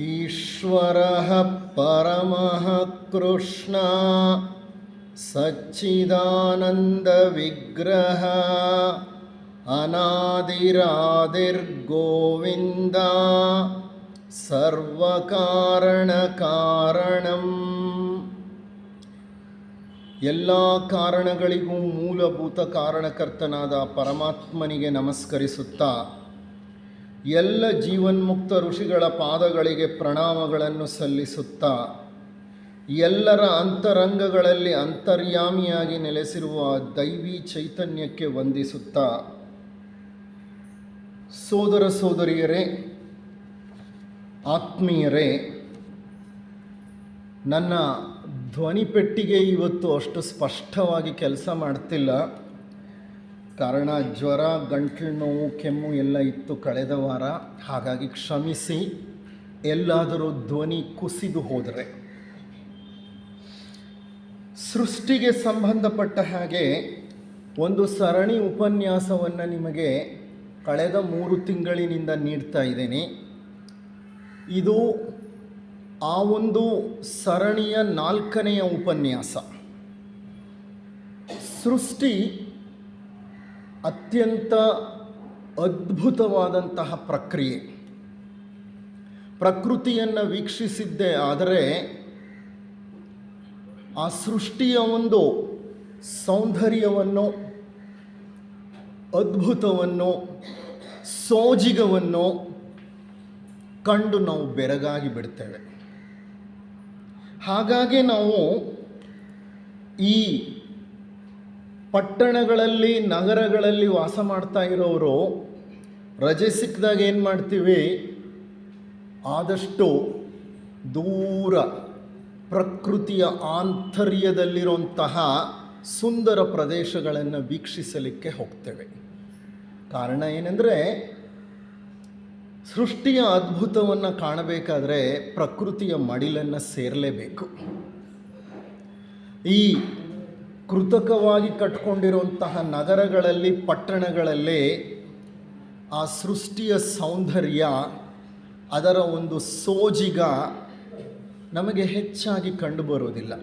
ಈಶ್ವರಃ ಪರಮಃ ಕೃಷ್ಣ ಸಚ್ಚಿದಾನಂದ ವಿಗ್ರಹ ಅನಾದಿರಾದಿರ್ಗೋವಿಂದ ಸರ್ವಕಾರಣ ಕಾರಣಂ. ಎಲ್ಲ ಕಾರಣಗಳಿಗೂ ಮೂಲಭೂತ ಕಾರಣಕರ್ತನಾದ ಪರಮಾತ್ಮನಿಗೆ ನಮಸ್ಕರಿಸುತ್ತಾ ಎಲ್ಲ ಜೀವನ್ಮುಕ್ತ ಋಷಿಗಳ ಪಾದಗಳಿಗೆ ಪ್ರಣಾಮಗಳನ್ನು ಸಲ್ಲಿಸುತ್ತಾ ಎಲ್ಲರ ಅಂತರಂಗಗಳಲ್ಲಿ ಅಂತರ್ಯಾಮಿಯಾಗಿ ನೆಲೆಸಿರುವ ದೈವಿ ಚೈತನ್ಯಕ್ಕೆ ವಂದಿಸುತ್ತಾ, ಸೋದರ ಸೋದರಿಯರೇ, ಆತ್ಮೀಯರೇ, ನನ್ನ ಧ್ವನಿಪೆಟ್ಟಿಗೆ ಇವತ್ತು ಅಷ್ಟು ಸ್ಪಷ್ಟವಾಗಿ ಕೆಲಸ ಮಾಡ್ತಿಲ್ಲ. ಕಾರಣ ಜ್ವರ, ಗಂಟಲು ನೋವು, ಕೆಮ್ಮು ಎಲ್ಲ ಇತ್ತು ಕಳೆದ ವಾರ. ಹಾಗಾಗಿ ಕ್ಷಮಿಸಿ ಎಲ್ಲಾದರೂ ಧ್ವನಿ ಕುಸಿದು ಹೋದರೆ. ಸೃಷ್ಟಿಗೆ ಸಂಬಂಧಪಟ್ಟ ಹಾಗೆ ಒಂದು ಸರಣಿ ಉಪನ್ಯಾಸವನ್ನು ನಿಮಗೆ ಕಳೆದ 3 ತಿಂಗಳಿನಿಂದ ನೀಡ್ತಾ ಇದ್ದೇನೆ. ಇದು ಆ ಒಂದು ಸರಣಿಯ 4ನೆಯ ಉಪನ್ಯಾಸ. ಸೃಷ್ಟಿ ಅತ್ಯಂತ ಅದ್ಭುತವಾದಂತಹ ಪ್ರಕ್ರಿಯೆ. ಪ್ರಕೃತಿಯನ್ನು ವೀಕ್ಷಿಸಿದ್ದೇ ಆದರೆ ಆ ಸೃಷ್ಟಿಯ ಒಂದು ಸೌಂದರ್ಯವನ್ನು, ಅದ್ಭುತವನ್ನು, ಸೋಜಿಗವನ್ನು ಕಂಡು ನಾವು ಬೆರಗಾಗಿ ಬಿಡ್ತೇವೆ. ಹಾಗಾಗಿ ನಾವು ಈ ಪಟ್ಟಣಗಳಲ್ಲಿ, ನಗರಗಳಲ್ಲಿ ವಾಸ ಮಾಡ್ತಾ ಇರೋರು ರಜೆ ಸಿಕ್ಕಿದಾಗ ಏನು ಮಾಡ್ತೀವಿ, ಆದಷ್ಟು ದೂರ ಪ್ರಕೃತಿಯ ಆಂತರ್ಯದಲ್ಲಿರುವಂತಹ ಸುಂದರ ಪ್ರದೇಶಗಳನ್ನು ವೀಕ್ಷಿಸಲಿಕ್ಕೆ ಹೋಗ್ತೇವೆ. ಕಾರಣ ಏನೆಂದರೆ, ಸೃಷ್ಟಿಯ ಅದ್ಭುತವನ್ನು ಕಾಣಬೇಕಾದ್ರೆ ಪ್ರಕೃತಿಯ ಮಡಿಲನ್ನು ಸೇರಲೇಬೇಕು. ಈ ಕೃತಕವಾಗಿ ಕಟ್ಕೊಂಡಿರುವಂತಹ ನಗರಗಳಲ್ಲಿ, ಪಟ್ಟಣಗಳಲ್ಲಿ ಆ ಸೃಷ್ಟಿಯ ಸೌಂದರ್ಯ, ಅದರ ಒಂದು ಸೋಜಿಗ ನಮಗೆ ಹೆಚ್ಚಾಗಿ ಕಂಡುಬರುವುದಿಲ್ಲ.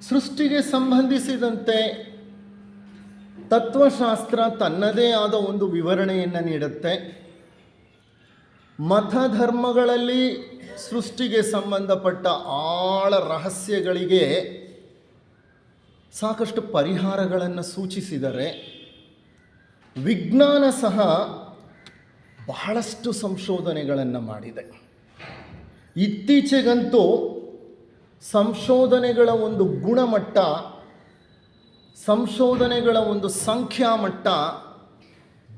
ಸೃಷ್ಟಿಗೆ ಸಂಬಂಧಿಸಿದಂತೆ ತತ್ವಶಾಸ್ತ್ರ ತನ್ನದೇ ಆದ ಒಂದು ವಿವರಣೆಯನ್ನು ನೀಡುತ್ತೆ. ಮತ ಧರ್ಮಗಳಲ್ಲಿ ಸೃಷ್ಟಿಗೆ ಸಂಬಂಧಪಟ್ಟ ಆಳ ರಹಸ್ಯಗಳಿಗೆ ಸಾಕಷ್ಟು ಪರಿಹಾರಗಳನ್ನು ಸೂಚಿಸಿದರೆ, ವಿಜ್ಞಾನ ಸಹ ಬಹಳಷ್ಟು ಸಂಶೋಧನೆಗಳನ್ನು ಮಾಡಿದೆ. ಇತ್ತೀಚೆಗಂತೂ ಸಂಶೋಧನೆಗಳ ಒಂದು ಗುಣಮಟ್ಟ, ಸಂಶೋಧನೆಗಳ ಒಂದು ಸಂಖ್ಯಾಮಟ್ಟ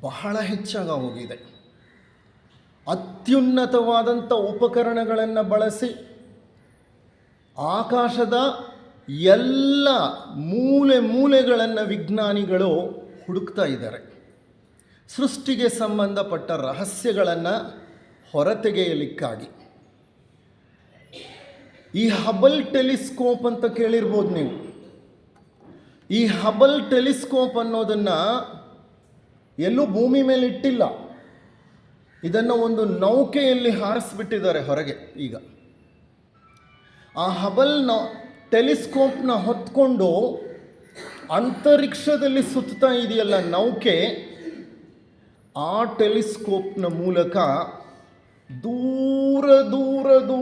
ಬಹಳ ಹೆಚ್ಚಾಗಿ ಹೋಗಿದೆ. ಅತ್ಯುನ್ನತವಾದಂಥ ಉಪಕರಣಗಳನ್ನು ಬಳಸಿ ಆಕಾಶದ ಎಲ್ಲ ಮೂಲೆಗಳನ್ನು ವಿಜ್ಞಾನಿಗಳು ಹುಡುಕ್ತಾ ಇದ್ದಾರೆ. ಸೃಷ್ಟಿಗೆ ಸಂಬಂಧಪಟ್ಟ ರಹಸ್ಯಗಳನ್ನು ಹೊರತೆಗೆಯಲಿಕ್ಕಾಗಿ. ಈ ಹಬಲ್ ಟೆಲಿಸ್ಕೋಪ್ ಅಂತ ಕೇಳಿರ್ಬೋದು ನೀವು. ಈ ಹಬಲ್ ಟೆಲಿಸ್ಕೋಪ್ ಅನ್ನೋದನ್ನು ಎಲ್ಲೂ ಭೂಮಿ ಮೇಲೆ ಇಟ್ಟಿಲ್ಲ. ಇದನ್ನು ಒಂದು ನೌಕೆಯಲ್ಲಿ ಹಾರಿಸ್ಬಿಟ್ಟಿದ್ದಾರೆ ಹೊರಗೆ. ಈಗ ಆ ಹಬಲ್ ಟೆಲಿಸ್ಕೋಪ್ನ ಹೊತ್ಕೊಂಡು ಅಂತರಿಕ್ಷದಲ್ಲಿ ಸುತ್ತಾ ಇದೆಯಲ್ಲ ನೌಕೆ, ಆ ಟೆಲಿಸ್ಕೋಪ್ನ ಮೂಲಕ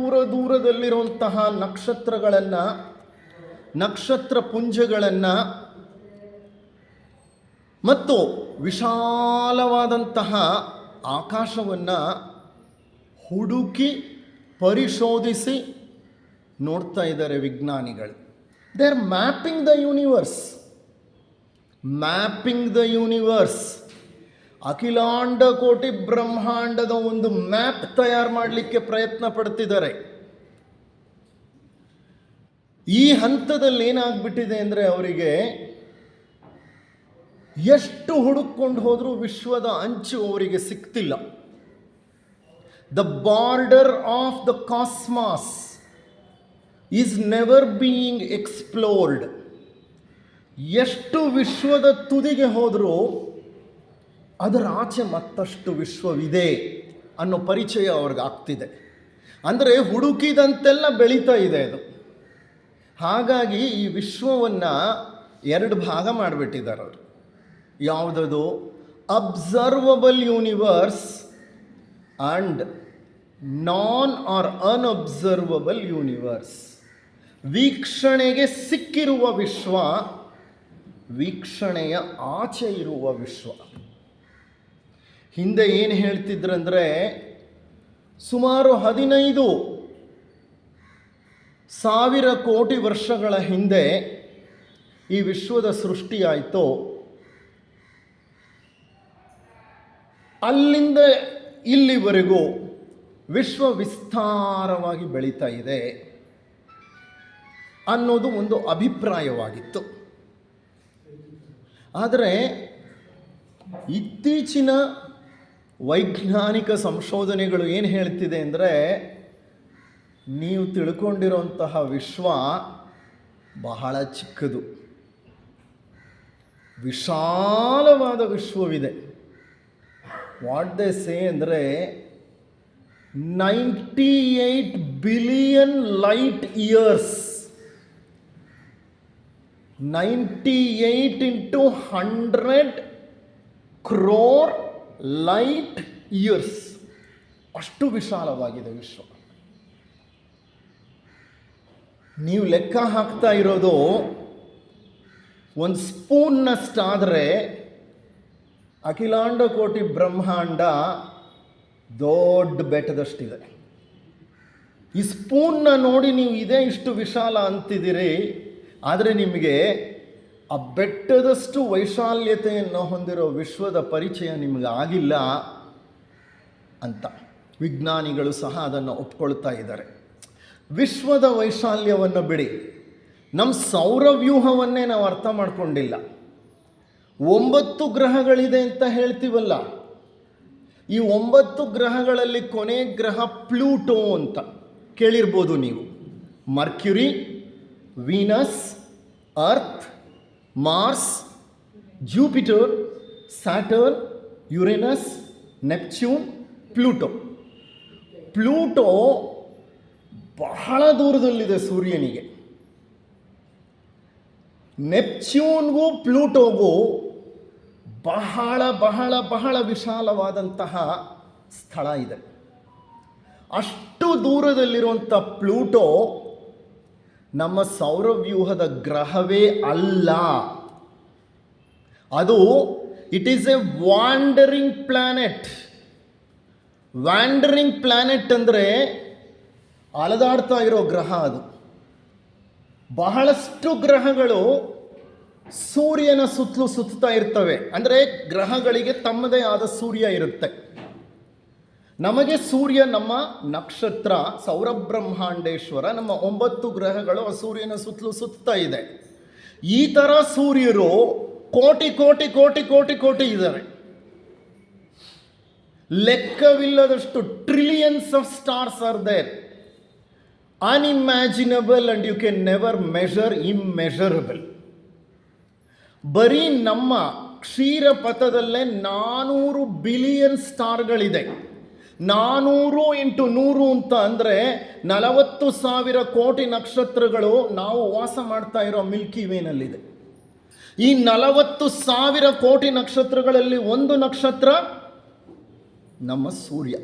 ದೂರದಲ್ಲಿರುವಂತಹ ನಕ್ಷತ್ರಗಳನ್ನು, ನಕ್ಷತ್ರ ಪುಂಜಗಳನ್ನು ಮತ್ತು ವಿಶಾಲವಾದಂತಹ ಆಕಾಶವನ್ನು ಹುಡುಕಿ ಪರಿಶೋಧಿಸಿ ನೋಡ್ತಾ ಇದ್ದಾರೆ ವಿಜ್ಞಾನಿಗಳು. They are mapping the universe. ಅಖಿಲಾಂಡ ಕೋಟಿ ಬ್ರಹ್ಮಾಂಡದ ಒಂದು ಮ್ಯಾಪ್ ತಯಾರು ಮಾಡಲಿಕ್ಕೆ ಪ್ರಯತ್ನ ಪಡ್ತಿದ್ದಾರೆ. ಈ ಹಂತದಲ್ಲಿ ಏನಾಗ್ಬಿಟ್ಟಿದೆ ಅಂದರೆ, ಅವರಿಗೆ ಎಷ್ಟು ಹುಡುಕೊಂಡು ಹೋದರೂ ವಿಶ್ವದ ಅಂಚು ಅವರಿಗೆ ಸಿಗ್ತಿಲ್ಲ. The border of the cosmos is never being explored. ಎಷ್ಟು ವಿಶ್ವದ ತುದಿಗೆ ಹೋದರೂ ಅದರ ಆಚೆ ಮತ್ತಷ್ಟು ವಿಶ್ವವಿದೆ ಅನ್ನೋ ಪರಿಚಯ ಅವ್ರಿಗೆ ಆಗ್ತಿದೆ. ಅಂದರೆ ಹುಡುಕಿದಂತೆಲ್ಲ ಬೆಳೀತಾ ಇದೆ ಅದು. ಹಾಗಾಗಿ ಈ ವಿಶ್ವವನ್ನು 2 ಭಾಗ ಮಾಡಿಬಿಟ್ಟಿದ್ದಾರೆ ಅವರು. ಯಾವುದದು? Observable universe and non or unobservable universe. ವೀಕ್ಷಣೆಗೆ ಸಿಕ್ಕಿರುವ ವಿಶ್ವ, ವೀಕ್ಷಣೆಯ ಆಚೆ ಇರುವ ವಿಶ್ವ. ಹಿಂದೆ ಏನು ಹೇಳ್ತಿದ್ರಂದರೆ, ಸುಮಾರು 15,000 ಕೋಟಿ ವರ್ಷಗಳ ಹಿಂದೆ ಈ ವಿಶ್ವದ ಸೃಷ್ಟಿಯಾಯಿತು. ಅಲ್ಲಿಂದ ಇಲ್ಲಿವರೆಗೂ ವಿಶ್ವ ವಿಸ್ತಾರವಾಗಿ ಬೆಳೀತಾ ಇದೆ ಅನ್ನೋದು ಒಂದು ಅಭಿಪ್ರಾಯವಾಗಿತ್ತು. ಆದರೆ ಇತ್ತೀಚಿನ ವೈಜ್ಞಾನಿಕ ಸಂಶೋಧನೆಗಳು ಏನು ಹೇಳ್ತಿದೆ ಅಂದರೆ, ನೀವು ತಿಳ್ಕೊಂಡಿರುವಂತಹ ವಿಶ್ವ ಬಹಳ ಚಿಕ್ಕದು, ವಿಶಾಲವಾದ ವಿಶ್ವವಿದೆ. ವಾಟ್ ದೇ ಸೇ ಅಂದರೆ 98 billion light years, 98 into 100 crore light years, ಅಷ್ಟು ವಿಶಾಲವಾಗಿದೆ ವಿಶ್ವ. ನೀವು ಲೆಕ್ಕ ಹಾಕ್ತಾ ಇರೋದು ಒಂದು ಸ್ಪೂನ್ನಷ್ಟಾದರೆ ಅಖಿಲಾಂಡ ಕೋಟಿ ಬ್ರಹ್ಮಾಂಡ ದೊಡ್ಡ ಬೆಟ್ಟದಷ್ಟಿದೆ. ಈ ಸ್ಪೂನ್ನ ನೋಡಿ ನೀವು ಇದೇ ಇಷ್ಟು ವಿಶಾಲ ಅಂತಿದ್ದೀರಿ, ಆದರೆ ನಿಮಗೆ ಆ ಬೆಟ್ಟದಷ್ಟು ವೈಶಾಲ್ಯತೆಯನ್ನು ಹೊಂದಿರೋ ವಿಶ್ವದ ಪರಿಚಯ ನಿಮಗೆ ಆಗಿಲ್ಲ ಅಂತ ವಿಜ್ಞಾನಿಗಳು ಸಹ ಅದನ್ನು ಒಪ್ಕೊಳ್ತಾ ಇದ್ದಾರೆ. ವಿಶ್ವದ ವೈಶಾಲ್ಯವನ್ನು ಬಿಡಿ, ನಮ್ಮ ಸೌರವ್ಯೂಹವನ್ನೇ ನಾವು ಅರ್ಥ ಮಾಡ್ಕೊಂಡಿಲ್ಲ. 9 ಗ್ರಹಗಳಿದೆ ಅಂತ ಹೇಳ್ತೀವಲ್ಲ, ಈ 9 ಗ್ರಹಗಳಲ್ಲಿ ಕೊನೆ ಗ್ರಹ ಪ್ಲೂಟೋ ಅಂತ ಕೇಳಿರ್ಬೋದು ನೀವು. Mercury, Venus, Earth, Mars, Jupiter, Saturn, Uranus, Neptune, Pluto. Pluto ಬಹಳ ದೂರದಲ್ಲಿದೆ ಸೂರ್ಯನಿಗೆ. ನೆಪ್ಚ್ಯೂನ್ಗೂ ಪ್ಲೂಟೋಗೂ ಬಹಳ ಬಹಳ ಬಹಳ ವಿಶಾಲವಾದಂತಹ ಸ್ಥಳ ಇದೆ. ಅಷ್ಟು ದೂರದಲ್ಲಿರುವಂಥ ಪ್ಲೂಟೋ ನಮ್ಮ ಸೌರವ್ಯೂಹದ ಗ್ರಹವೇ ಅಲ್ಲ. ಅದು it is a wandering planet. Wandering planet ಅಂದರೆ ಅಲದಾಡ್ತಾ ಇರೋ ಗ್ರಹ ಅದು. ಬಹಳಷ್ಟು ಗ್ರಹಗಳು ಸೂರ್ಯನ ಸುತ್ತಲೂ ಸುತ್ತಾ ಇರ್ತವೆ. ಅಂದರೆ ಗ್ರಹಗಳಿಗೆ ತಮ್ಮದೇ ಆದ ಸೂರ್ಯ ಇರುತ್ತೆ. ನಮಗೆ ಸೂರ್ಯ ನಮ್ಮ ನಕ್ಷತ್ರ, ಸೌರಬ್ರಹ್ಮಾಂಡೇಶ್ವರ, ನಮ್ಮ 9 ಗ್ರಹಗಳು ಆ ಸೂರ್ಯನ ಸುತ್ತಲೂ ಸುತ್ತಾ ಇದೆ. ಈ ಥರ ಸೂರ್ಯರು ಕೋಟಿ ಕೋಟಿ ಕೋಟಿ ಕೋಟಿ ಕೋಟಿ ಇದ್ದಾರೆ. ಲೆಕ್ಕವಿಲ್ಲದಷ್ಟು trillions of stars are there. Unimaginable and you can never measure immeasurable. ಬರೀ ನಮ್ಮ ಕ್ಷೀರಪಥದಲ್ಲೇ 400 ಬಿಲಿಯನ್ ಸ್ಟಾರ್ಗಳಿದೆ. 400 into 100 ಅಂತ ಅಂದರೆ 40,000 ಕೋಟಿ ನಕ್ಷತ್ರಗಳು ನಾವು ವಾಸ ಮಾಡ್ತಾ ಇರೋ ಮಿಲ್ಕಿ ವೇನಲ್ಲಿದೆ. ಈ 40,000 ಕೋಟಿ ನಕ್ಷತ್ರಗಳಲ್ಲಿ ಒಂದು ನಕ್ಷತ್ರ ನಮ್ಮ ಸೂರ್ಯ.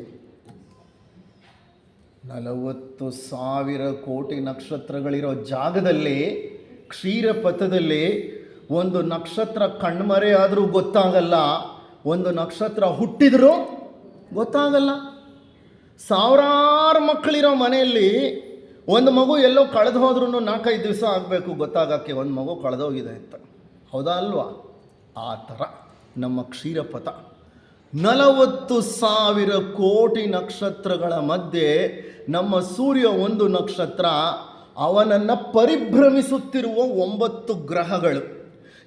40,000 ಕೋಟಿ ನಕ್ಷತ್ರಗಳಿರೋ ಜಾಗದಲ್ಲಿ, ಕ್ಷೀರಪಥದಲ್ಲಿ ಒಂದು ನಕ್ಷತ್ರ ಕಣ್ಮರೆ ಆದರೂ ಗೊತ್ತಾಗಲ್ಲ, ಒಂದು ನಕ್ಷತ್ರ ಹುಟ್ಟಿದರೂ ಗೊತ್ತಾಗಲ್ಲ. ಸಾವಿರಾರು ಮಕ್ಕಳಿರೋ ಮನೆಯಲ್ಲಿ ಒಂದು ಮಗು ಎಲ್ಲೋ ಕಳೆದು ಹೋದ್ರೂ 4-5 ದಿವಸ ಆಗಬೇಕು ಗೊತ್ತಾಗಕ್ಕೆ ಒಂದು ಮಗು ಕಳೆದೋಗಿದೆ ಅಂತ. ಹೌದಾ ಅಲ್ವಾ? ಆ ಥರ ನಮ್ಮ ಕ್ಷೀರಪಥ. 40,000 ಕೋಟಿ ನಕ್ಷತ್ರಗಳ ಮಧ್ಯೆ ನಮ್ಮ ಸೂರ್ಯ ಒಂದು ನಕ್ಷತ್ರ. ಅವನನ್ನು ಪರಿಭ್ರಮಿಸುತ್ತಿರುವ 9 ಗ್ರಹಗಳು.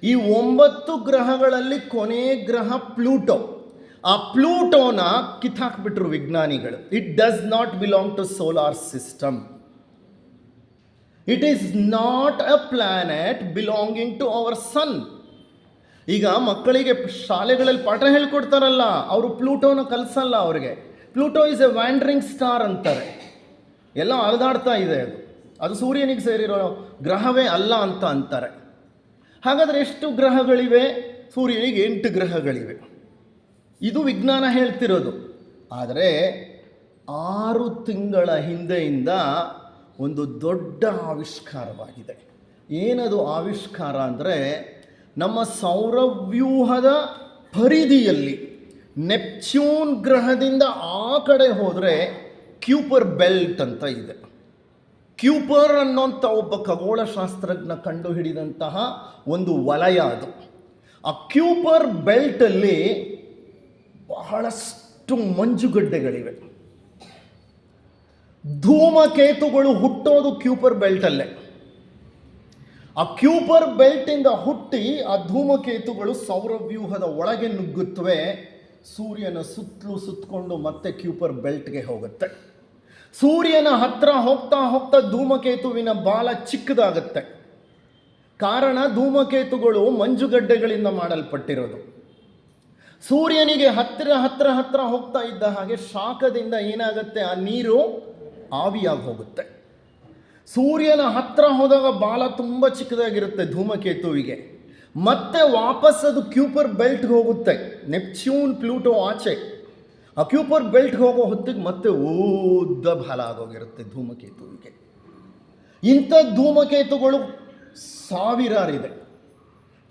ಈ 9 ಗ್ರಹಗಳಲ್ಲಿ ಕೊನೆ ಗ್ರಹ ಪ್ಲೂಟೋ. ಆ ಪ್ಲೂಟೋನ ಕಿತ್ತಾಕ್ಬಿಟ್ರು ವಿಜ್ಞಾನಿಗಳು. It does not belong to solar system. It is not a planet belonging to our sun. ಈಗ ಮಕ್ಕಳಿಗೆ ಶಾಲೆಗಳಲ್ಲಿ ಪಾಠ ಹೇಳ್ಕೊಡ್ತಾರಲ್ಲ, ಅವರು ಪ್ಲೂಟೋನ ಕಲಿಸಲ್ಲ ಅವ್ರಿಗೆ. Pluto is a wandering star ಅಂತಾರೆ. ಎಲ್ಲ ಅಲೆದಾಡ್ತಾ ಇದೆ. ಅದು ಸೂರ್ಯನಿಗೆ ಸೇರಿರೋ ಗ್ರಹವೇ ಅಲ್ಲ ಅಂತ ಅಂತಾರೆ. ಹಾಗಾದರೆ ಎಷ್ಟು ಗ್ರಹಗಳಿವೆ? ಸೂರ್ಯನಿಗೆ 8 ಗ್ರಹಗಳಿವೆ. ಇದು ವಿಜ್ಞಾನ ಹೇಳ್ತಿರೋದು. ಆದರೆ 6 ತಿಂಗಳ ಹಿಂದೆಯಿಂದ ಒಂದು ದೊಡ್ಡ ಆವಿಷ್ಕಾರವಾಗಿದೆ. ಏನದು ಆವಿಷ್ಕಾರ ಅಂದರೆ, ನಮ್ಮ ಸೌರವ್ಯೂಹದ ಪರಿಧಿಯಲ್ಲಿ ನೆಪ್ಚ್ಯೂನ್ ಗ್ರಹದಿಂದ ಆ ಕಡೆ ಹೋದರೆ ಕ್ಯೂಪರ್ ಬೆಲ್ಟ್ ಅಂತ ಇದೆ. ಕ್ಯೂಪರ್ ಅನ್ನೋಂಥ ಒಬ್ಬ ಖಗೋಳಶಾಸ್ತ್ರಜ್ಞ ಕಂಡುಹಿಡಿದಂತಹ ಒಂದು ವಲಯ ಅದು. ಆ ಕ್ಯೂಪರ್ ಬೆಲ್ಟಲ್ಲಿ ಬಹಳಷ್ಟು ಮಂಜುಗಡ್ಡೆಗಳಿವೆ. ಧೂಮಕೇತುಗಳು ಹುಟ್ಟೋದು ಕ್ಯೂಪರ್ ಬೆಲ್ಟಲ್ಲೇ. ಆ ಕ್ಯೂಪರ್ ಬೆಲ್ಟಿಂದ ಹುಟ್ಟಿ ಆ ಧೂಮಕೇತುಗಳು ಸೌರವ್ಯೂಹದ ಒಳಗೆ ನುಗ್ಗುತ್ತವೆ. ಸೂರ್ಯನ ಸುತ್ತಲೂ ಸುತ್ತಕೊಂಡು ಮತ್ತೆ ಕ್ಯೂಪರ್ ಬೆಲ್ಟ್ಗೆ ಹೋಗುತ್ತೆ. ಸೂರ್ಯನ ಹತ್ರ ಹೋಗ್ತಾ ಹೋಗ್ತಾ ಧೂಮಕೇತುವಿನ ಬಾಲ ಚಿಕ್ಕದಾಗುತ್ತೆ. ಕಾರಣ ಧೂಮಕೇತುಗಳು ಮಂಜುಗಡ್ಡೆಗಳಿಂದ ಮಾಡಲ್ಪಟ್ಟಿರೋದು. ಸೂರ್ಯನಿಗೆ ಹತ್ತಿರ ಹೋಗ್ತಾ ಇದ್ದ ಹಾಗೆ ಶಾಖದಿಂದ ಏನಾಗುತ್ತೆ, ಆ ನೀರು ಆವಿಯಾಗಿ ಹೋಗುತ್ತೆ. ಸೂರ್ಯನ ಹತ್ರ ಹೋದಾಗ ಬಾಲ ತುಂಬ ಚಿಕ್ಕದಾಗಿರುತ್ತೆ ಧೂಮಕೇತುವಿಗೆ. ಮತ್ತೆ ವಾಪಸ್ ಅದು ಕ್ಯೂಪರ್ ಬೆಲ್ಟ್ಗೆ ಹೋಗುತ್ತೆ. ನೆಪ್ಚ್ಯೂನ್, ಪ್ಲೂಟೋ ಆಚೆ ಆ ಕ್ಯೂಪರ್ ಬೆಲ್ಟ್ಗೆ ಹೋಗೋ ಹೊತ್ತಿಗೆ ಮತ್ತೆ ಉದ್ದ ಬಾಲ ಆಗೋಗಿರುತ್ತೆ ಧೂಮಕೇತುವಿಗೆ. ಇಂಥ ಧೂಮಕೇತುಗಳು ಸಾವಿರಾರಿದೆ.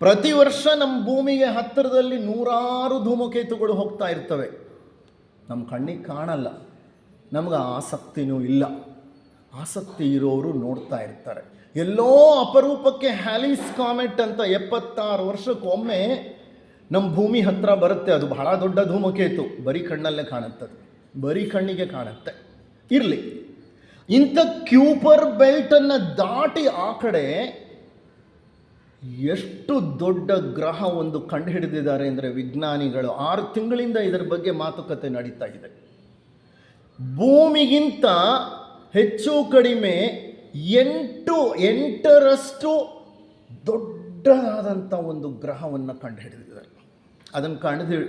ಪ್ರತಿ ವರ್ಷ ನಮ್ಮ ಭೂಮಿಗೆ ಹತ್ತಿರದಲ್ಲಿ 100 ಧೂಮಕೇತುಗಳು ಹೋಗ್ತಾ ಇರ್ತವೆ. ನಮ್ಮ ಕಣ್ಣಿಗೆ ಕಾಣಲ್ಲ, ನಮ್ಗೆ ಆಸಕ್ತಿನೂ ಇಲ್ಲ. ಆಸಕ್ತಿ ಇರೋರು ನೋಡ್ತಾ ಇರ್ತಾರೆ. ಎಲ್ಲೋ ಅಪರೂಪಕ್ಕೆ ಹ್ಯಾಲಿಸ್ ಕಾಮೆಟ್ ಅಂತ 76 ವರ್ಷಕ್ಕೊಮ್ಮೆ ನಮ್ಮ ಭೂಮಿ ಹತ್ತಿರ ಬರುತ್ತೆ. ಅದು ಬಹಳ ದೊಡ್ಡ ಧೂಮಕೇತು, ಬರೀ ಕಣ್ಣಲ್ಲೇ ಕಾಣುತ್ತದೆ, ಬರೀ ಕಣ್ಣಿಗೆ ಕಾಣುತ್ತೆ. ಇರಲಿ, ಇಂಥ ಕ್ಯೂಪರ್ ಬೆಲ್ಟನ್ನು ದಾಟಿ ಆ ಕಡೆ ಎಷ್ಟು ದೊಡ್ಡ ಗ್ರಹ ಒಂದು ಕಂಡು ಹಿಡಿದಿದ್ದಾರೆ ಅಂದರೆ ವಿಜ್ಞಾನಿಗಳು 6 ತಿಂಗಳಿಂದ ಇದರ ಬಗ್ಗೆ ಮಾತುಕತೆ ನಡೀತಾ ಇದೆ. ಭೂಮಿಗಿಂತ ಹೆಚ್ಚು ಕಡಿಮೆ 8ರಷ್ಟು ದೊಡ್ಡದಾದಂಥ ಒಂದು ಗ್ರಹವನ್ನು ಕಂಡುಹಿಡಿದಿದ್ದಾರೆ. ಅದನ್ನು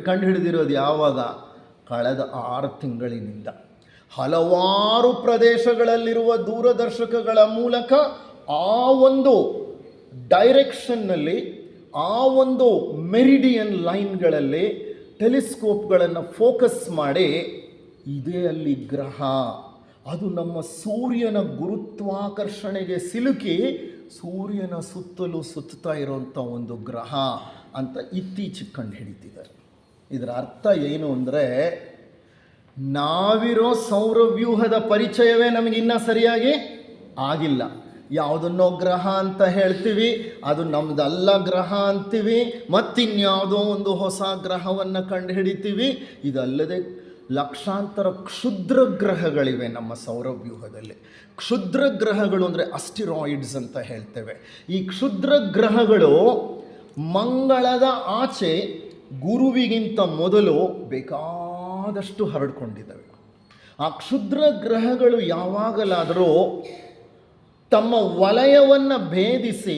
ಕಂಡುಹಿಡಿದಿರೋದು ಯಾವಾಗ? ಕಳೆದ 6 ತಿಂಗಳಿನಿಂದ. ಹಲವಾರು ಪ್ರದೇಶಗಳಲ್ಲಿರುವ ದೂರದರ್ಶಕಗಳ ಮೂಲಕ ಆ ಒಂದು ಡೈರೆಕ್ಷನ್ನಲ್ಲಿ, ಆ ಒಂದು ಮೆರಿಡಿಯನ್ ಲೈನ್ಗಳಲ್ಲಿ ಟೆಲಿಸ್ಕೋಪ್ಗಳನ್ನು ಫೋಕಸ್ ಮಾಡಿ, ಇದೇ ಅಲ್ಲಿ ಗ್ರಹ, ಅದು ನಮ್ಮ ಸೂರ್ಯನ ಗುರುತ್ವಾಕರ್ಷಣೆಗೆ ಸಿಲುಕಿ ಸೂರ್ಯನ ಸುತ್ತಲೂ ಸುತ್ತಾ ಇರೋಂಥ ಒಂದು ಗ್ರಹ ಅಂತ ಇತ್ತೀಚೆಗೆ ಕಂಡು ಹಿಡಿತಿದ್ದಾರೆ. ಇದರ ಅರ್ಥ ಏನು ಅಂದರೆ, ನಾವಿರೋ ಸೌರವ್ಯೂಹದ ಪರಿಚಯವೇ ನಮಗಿನ್ನೂ ಸರಿಯಾಗಿ ಆಗಿಲ್ಲ. ಯಾವುದನ್ನೋ ಗ್ರಹ ಅಂತ ಹೇಳ್ತೀವಿ, ಅದು ನಮ್ಮದಲ್ಲ ಗ್ರಹ ಅಂತೀವಿ, ಮತ್ತಿನ್ಯಾವುದೋ ಒಂದು ಹೊಸ ಗ್ರಹವನ್ನು ಕಂಡು ಹಿಡಿತೀವಿ. ಇದಲ್ಲದೆ ಲಕ್ಷಾಂತರ ಕ್ಷುದ್ರ ಗ್ರಹಗಳಿವೆ ನಮ್ಮ ಸೌರವ್ಯೂಹದಲ್ಲಿ. ಕ್ಷುದ್ರ ಗ್ರಹಗಳು ಅಂದರೆ ಅಸ್ಟಿರಾಯ್ಡ್ಸ್ ಅಂತ ಹೇಳ್ತೇವೆ. ಈ ಕ್ಷುದ್ರ ಗ್ರಹಗಳು ಮಂಗಳದ ಆಚೆ ಗುರುವಿಗಿಂತ ಮೊದಲು ಬೇಕಾದಷ್ಟು ಹರಡ್ಕೊಂಡಿದ್ದಾವೆ. ಆ ಕ್ಷುದ್ರ ಗ್ರಹಗಳು ಯಾವಾಗಲಾದರೂ ತಮ್ಮ ವಲಯವನ್ನು ಭೇದಿಸಿ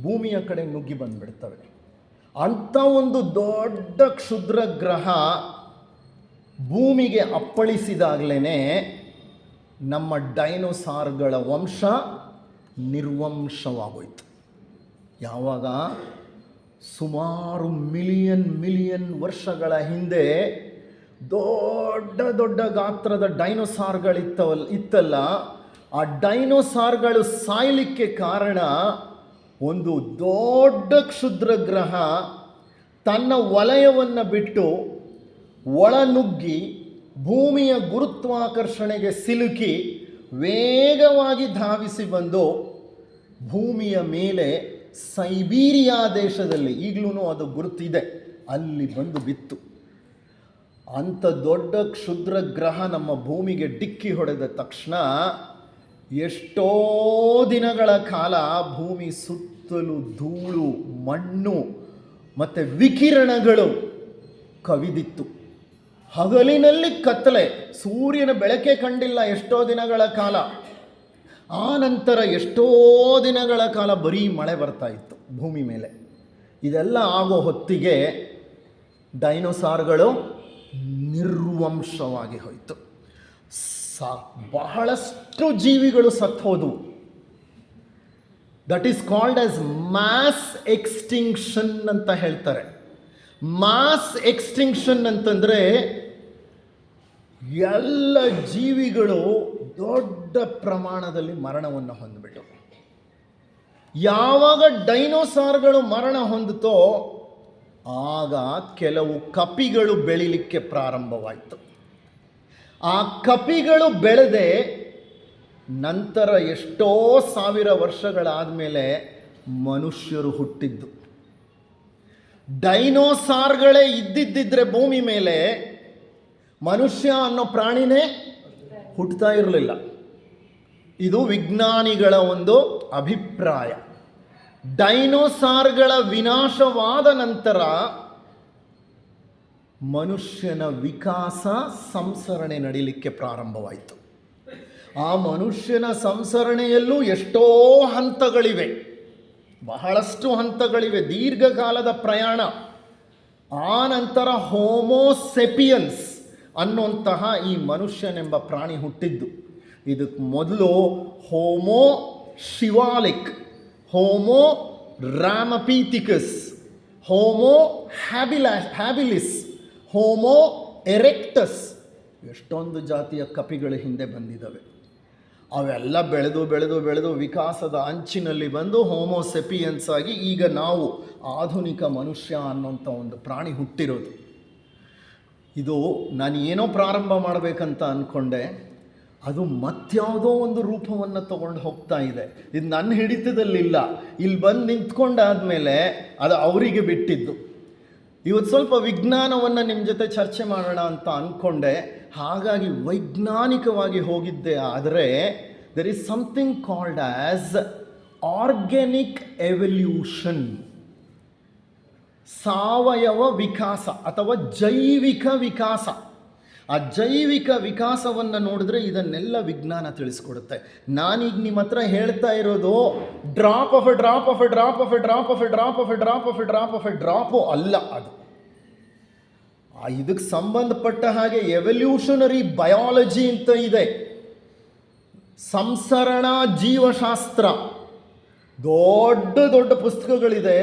ಭೂಮಿಯ ಕಡೆ ನುಗ್ಗಿ ಬಂದುಬಿಡ್ತವೆ. ಅಂಥ ಒಂದು ದೊಡ್ಡ ಕ್ಷುದ್ರ ಗ್ರಹ ಭೂಮಿಗೆ ಅಪ್ಪಳಿಸಿದಾಗಲೇ ನಮ್ಮ ಡೈನೋಸಾರ್ಗಳ ವಂಶ ನಿರ್ವಂಶವಾಗೋಯ್ತು. ಯಾವಾಗ? ಸುಮಾರು ಮಿಲಿಯನ್ ವರ್ಷಗಳ ಹಿಂದೆ ದೊಡ್ಡ ದೊಡ್ಡ ಗಾತ್ರದ ಇತ್ತಲ್ಲ, ಆ ಡೈನೋಸಾರ್ಗಳು ಸಾಯಲಿಕ್ಕೆ ಕಾರಣ ಒಂದು ದೊಡ್ಡ ಕ್ಷುದ್ರ ಗ್ರಹ ತನ್ನ ವಲಯವನ್ನು ಬಿಟ್ಟು ಒಳನುಗ್ಗಿ ಭೂಮಿಯ ಗುರುತ್ವಾಕರ್ಷಣೆಗೆ ಸಿಲುಕಿ ವೇಗವಾಗಿ ಧಾವಿಸಿ ಬಂದು ಭೂಮಿಯ ಮೇಲೆ ಸೈಬೀರಿಯಾ ದೇಶದಲ್ಲಿ, ಈಗಲೂ ಅದು ಗುರುತಿದೆ, ಅಲ್ಲಿ ಬಂದು ಬಿತ್ತು. ಅಂಥ ದೊಡ್ಡ ಕ್ಷುದ್ರ ಗ್ರಹ ನಮ್ಮ ಭೂಮಿಗೆ ಡಿಕ್ಕಿ ಹೊಡೆದ ತಕ್ಷಣ ಎಷ್ಟೋ ದಿನಗಳ ಕಾಲ ಭೂಮಿ ಸುತ್ತಲೂ ಧೂಳು, ಮಣ್ಣು ಮತ್ತು ವಿಕಿರಣಗಳು ಕವಿದಿತ್ತು. ಹಗಲಿನಲ್ಲಿ ಕತ್ತಲೆ, ಸೂರ್ಯನ ಬೆಳಕೆ ಕಂಡಿಲ್ಲ ಎಷ್ಟೋ ದಿನಗಳ ಕಾಲ. ಆ ನಂತರ ಎಷ್ಟೋ ದಿನಗಳ ಕಾಲ ಬರೀ ಮಳೆ ಬರ್ತಾ ಇತ್ತು ಭೂಮಿ ಮೇಲೆ. ಇದೆಲ್ಲ ಆಗೋ ಹೊತ್ತಿಗೆ ಡೈನೋಸಾರ್ಗಳು ನಿರ್ವಂಶವಾಗಿ ಹೋಯಿತು. ಸಾ ಬಹಳಷ್ಟು ಜೀವಿಗಳು ಸತ್ತೋದವು. That is called as mass extinction ಅಂತ ಹೇಳ್ತಾರೆ. ಮಾಸ್ ಎಕ್ಸ್ಟಿಂಕ್ಷನ್ ಅಂತಂದರೆ ಎಲ್ಲ ಜೀವಿಗಳು ದೊಡ್ಡ ಪ್ರಮಾಣದಲ್ಲಿ ಮರಣವನ್ನು ಹೊಂದಿಬಿಟ್ಟು, ಯಾವಾಗ ಡೈನೋಸಾರ್ಗಳು ಮರಣ ಹೊಂದಿತೋ ಆಗ ಕೆಲವು ಕಪಿಗಳು ಬೆಳಿಲಿಕ್ಕೆ ಪ್ರಾರಂಭವಾಯಿತು. ಆ ಕಪಿಗಳು ಬೆಳೆದೆ ನಂತರ ಎಷ್ಟೋ ಸಾವಿರ ವರ್ಷಗಳಾದಮೇಲೆ ಮನುಷ್ಯರು ಹುಟ್ಟಿದ್ದು. ಡೈನೋಸಾರ್ಗಳೇ ಇದ್ದಿದ್ದಿದ್ರೆ ಭೂಮಿ ಮೇಲೆ ಮನುಷ್ಯ ಅನ್ನೋ ಪ್ರಾಣಿನೇ ಹುಟ್ಟುತ್ತಾ ಇರಲಿಲ್ಲ. ಇದು ವಿಜ್ಞಾನಿಗಳ ಒಂದು ಅಭಿಪ್ರಾಯ. ಡೈನೋಸಾರ್ಗಳ ವಿನಾಶವಾದ ನಂತರ ಮನುಷ್ಯನ ವಿಕಾಸ ಸಂಸರಣೆ ನಡೀಲಿಕ್ಕೆ ಪ್ರಾರಂಭವಾಯಿತು. ಆ ಮನುಷ್ಯನ ಸಂಸರಣೆಯಲ್ಲೂ ಎಷ್ಟೋ ಹಂತಗಳಿವೆ, ಬಹಳಷ್ಟು ಹಂತಗಳಿವೆ, ದೀರ್ಘಕಾಲದ ಪ್ರಯಾಣ. ಆ ನಂತರ ಹೋಮೋಸೆಪಿಯನ್ಸ್ ಅನ್ನುವಂತಹ ಈ ಮನುಷ್ಯನೆಂಬ ಪ್ರಾಣಿ ಹುಟ್ಟಿದ್ದು. ಇದಕ್ಕೆ ಮೊದಲು Homo Shivalik, Homo Ramapithecus, Homo habilis, Homo erectus, ಎಷ್ಟೊಂದು ಜಾತಿಯ ಕಪಿಗಳು ಹಿಂದೆ ಬಂದಿದ್ದಾವೆ. ಅವೆಲ್ಲ ಬೆಳೆದು ಬೆಳೆದು ಬೆಳೆದು ವಿಕಾಸದ ಅಂಚಿನಲ್ಲಿ ಬಂದು ಹೋಮೋಸೆಪಿಯನ್ಸ್ ಆಗಿ ಈಗ ನಾವು ಆಧುನಿಕ ಮನುಷ್ಯ ಅನ್ನೋಂಥ ಒಂದು ಪ್ರಾಣಿ ಹುಟ್ಟಿರೋದು. ಇದು ನಾನು ಏನೋ ಪ್ರಾರಂಭ ಮಾಡಬೇಕಂತ ಅಂದ್ಕೊಂಡೆ, ಅದು ಮತ್ಯಾವುದೋ ಒಂದು ರೂಪವನ್ನು ತಗೊಂಡು ಹೋಗ್ತಾ ಇದೆ. ಇದು ನನ್ನ ಹಿಡಿತದಲ್ಲಿಲ್ಲ. ಇಲ್ಲಿ ಬಂದು ನಿಂತ್ಕೊಂಡಾದ್ಮೇಲೆ ಅದು ಅವರಿಗೆ ಬಿಟ್ಟಿದ್ದು. ಇವತ್ತು ಸ್ವಲ್ಪ ವಿಜ್ಞಾನವನ್ನು ನಿಮ್ಮ ಜೊತೆ ಚರ್ಚೆ ಮಾಡೋಣ ಅಂತ ಅಂದ್ಕೊಂಡೆ, ಹಾಗಾಗಿ ವೈಜ್ಞಾನಿಕವಾಗಿ ಹೋಗಿದ್ದೆ. ಆದರೆ there is something called as organic evolution, ಸಾವಯವ ವಿಕಾಸ ಅಥವಾ ಜೈವಿಕ ವಿಕಾಸ. ಆ ಜೈವಿಕ ವಿಕಾಸವನ್ನು ನೋಡಿದ್ರೆ ಇದನ್ನೆಲ್ಲ ವಿಜ್ಞಾನ ತಿಳಿಸ್ಕೊಡುತ್ತೆ. ನಾನೀಗ ನಿಮ್ಮ ಹತ್ರ ಹೇಳ್ತಾ ಇರೋದು drop of A drop of A drop of A drop of A drop of A drop of A drop of A drop ಅಲ್ಲ. ಅದು ಇದಕ್ಕೆ ಸಂಬಂಧಪಟ್ಟ ಹಾಗೆ ಎವಲ್ಯೂಷನರಿ ಬಯಾಲಜಿ ಅಂತ ಇದೆ, ಸಂಸರಣಾ ಜೀವಶಾಸ್ತ್ರ, ದೊಡ್ಡ ದೊಡ್ಡ ಪುಸ್ತಕಗಳಿದೆ,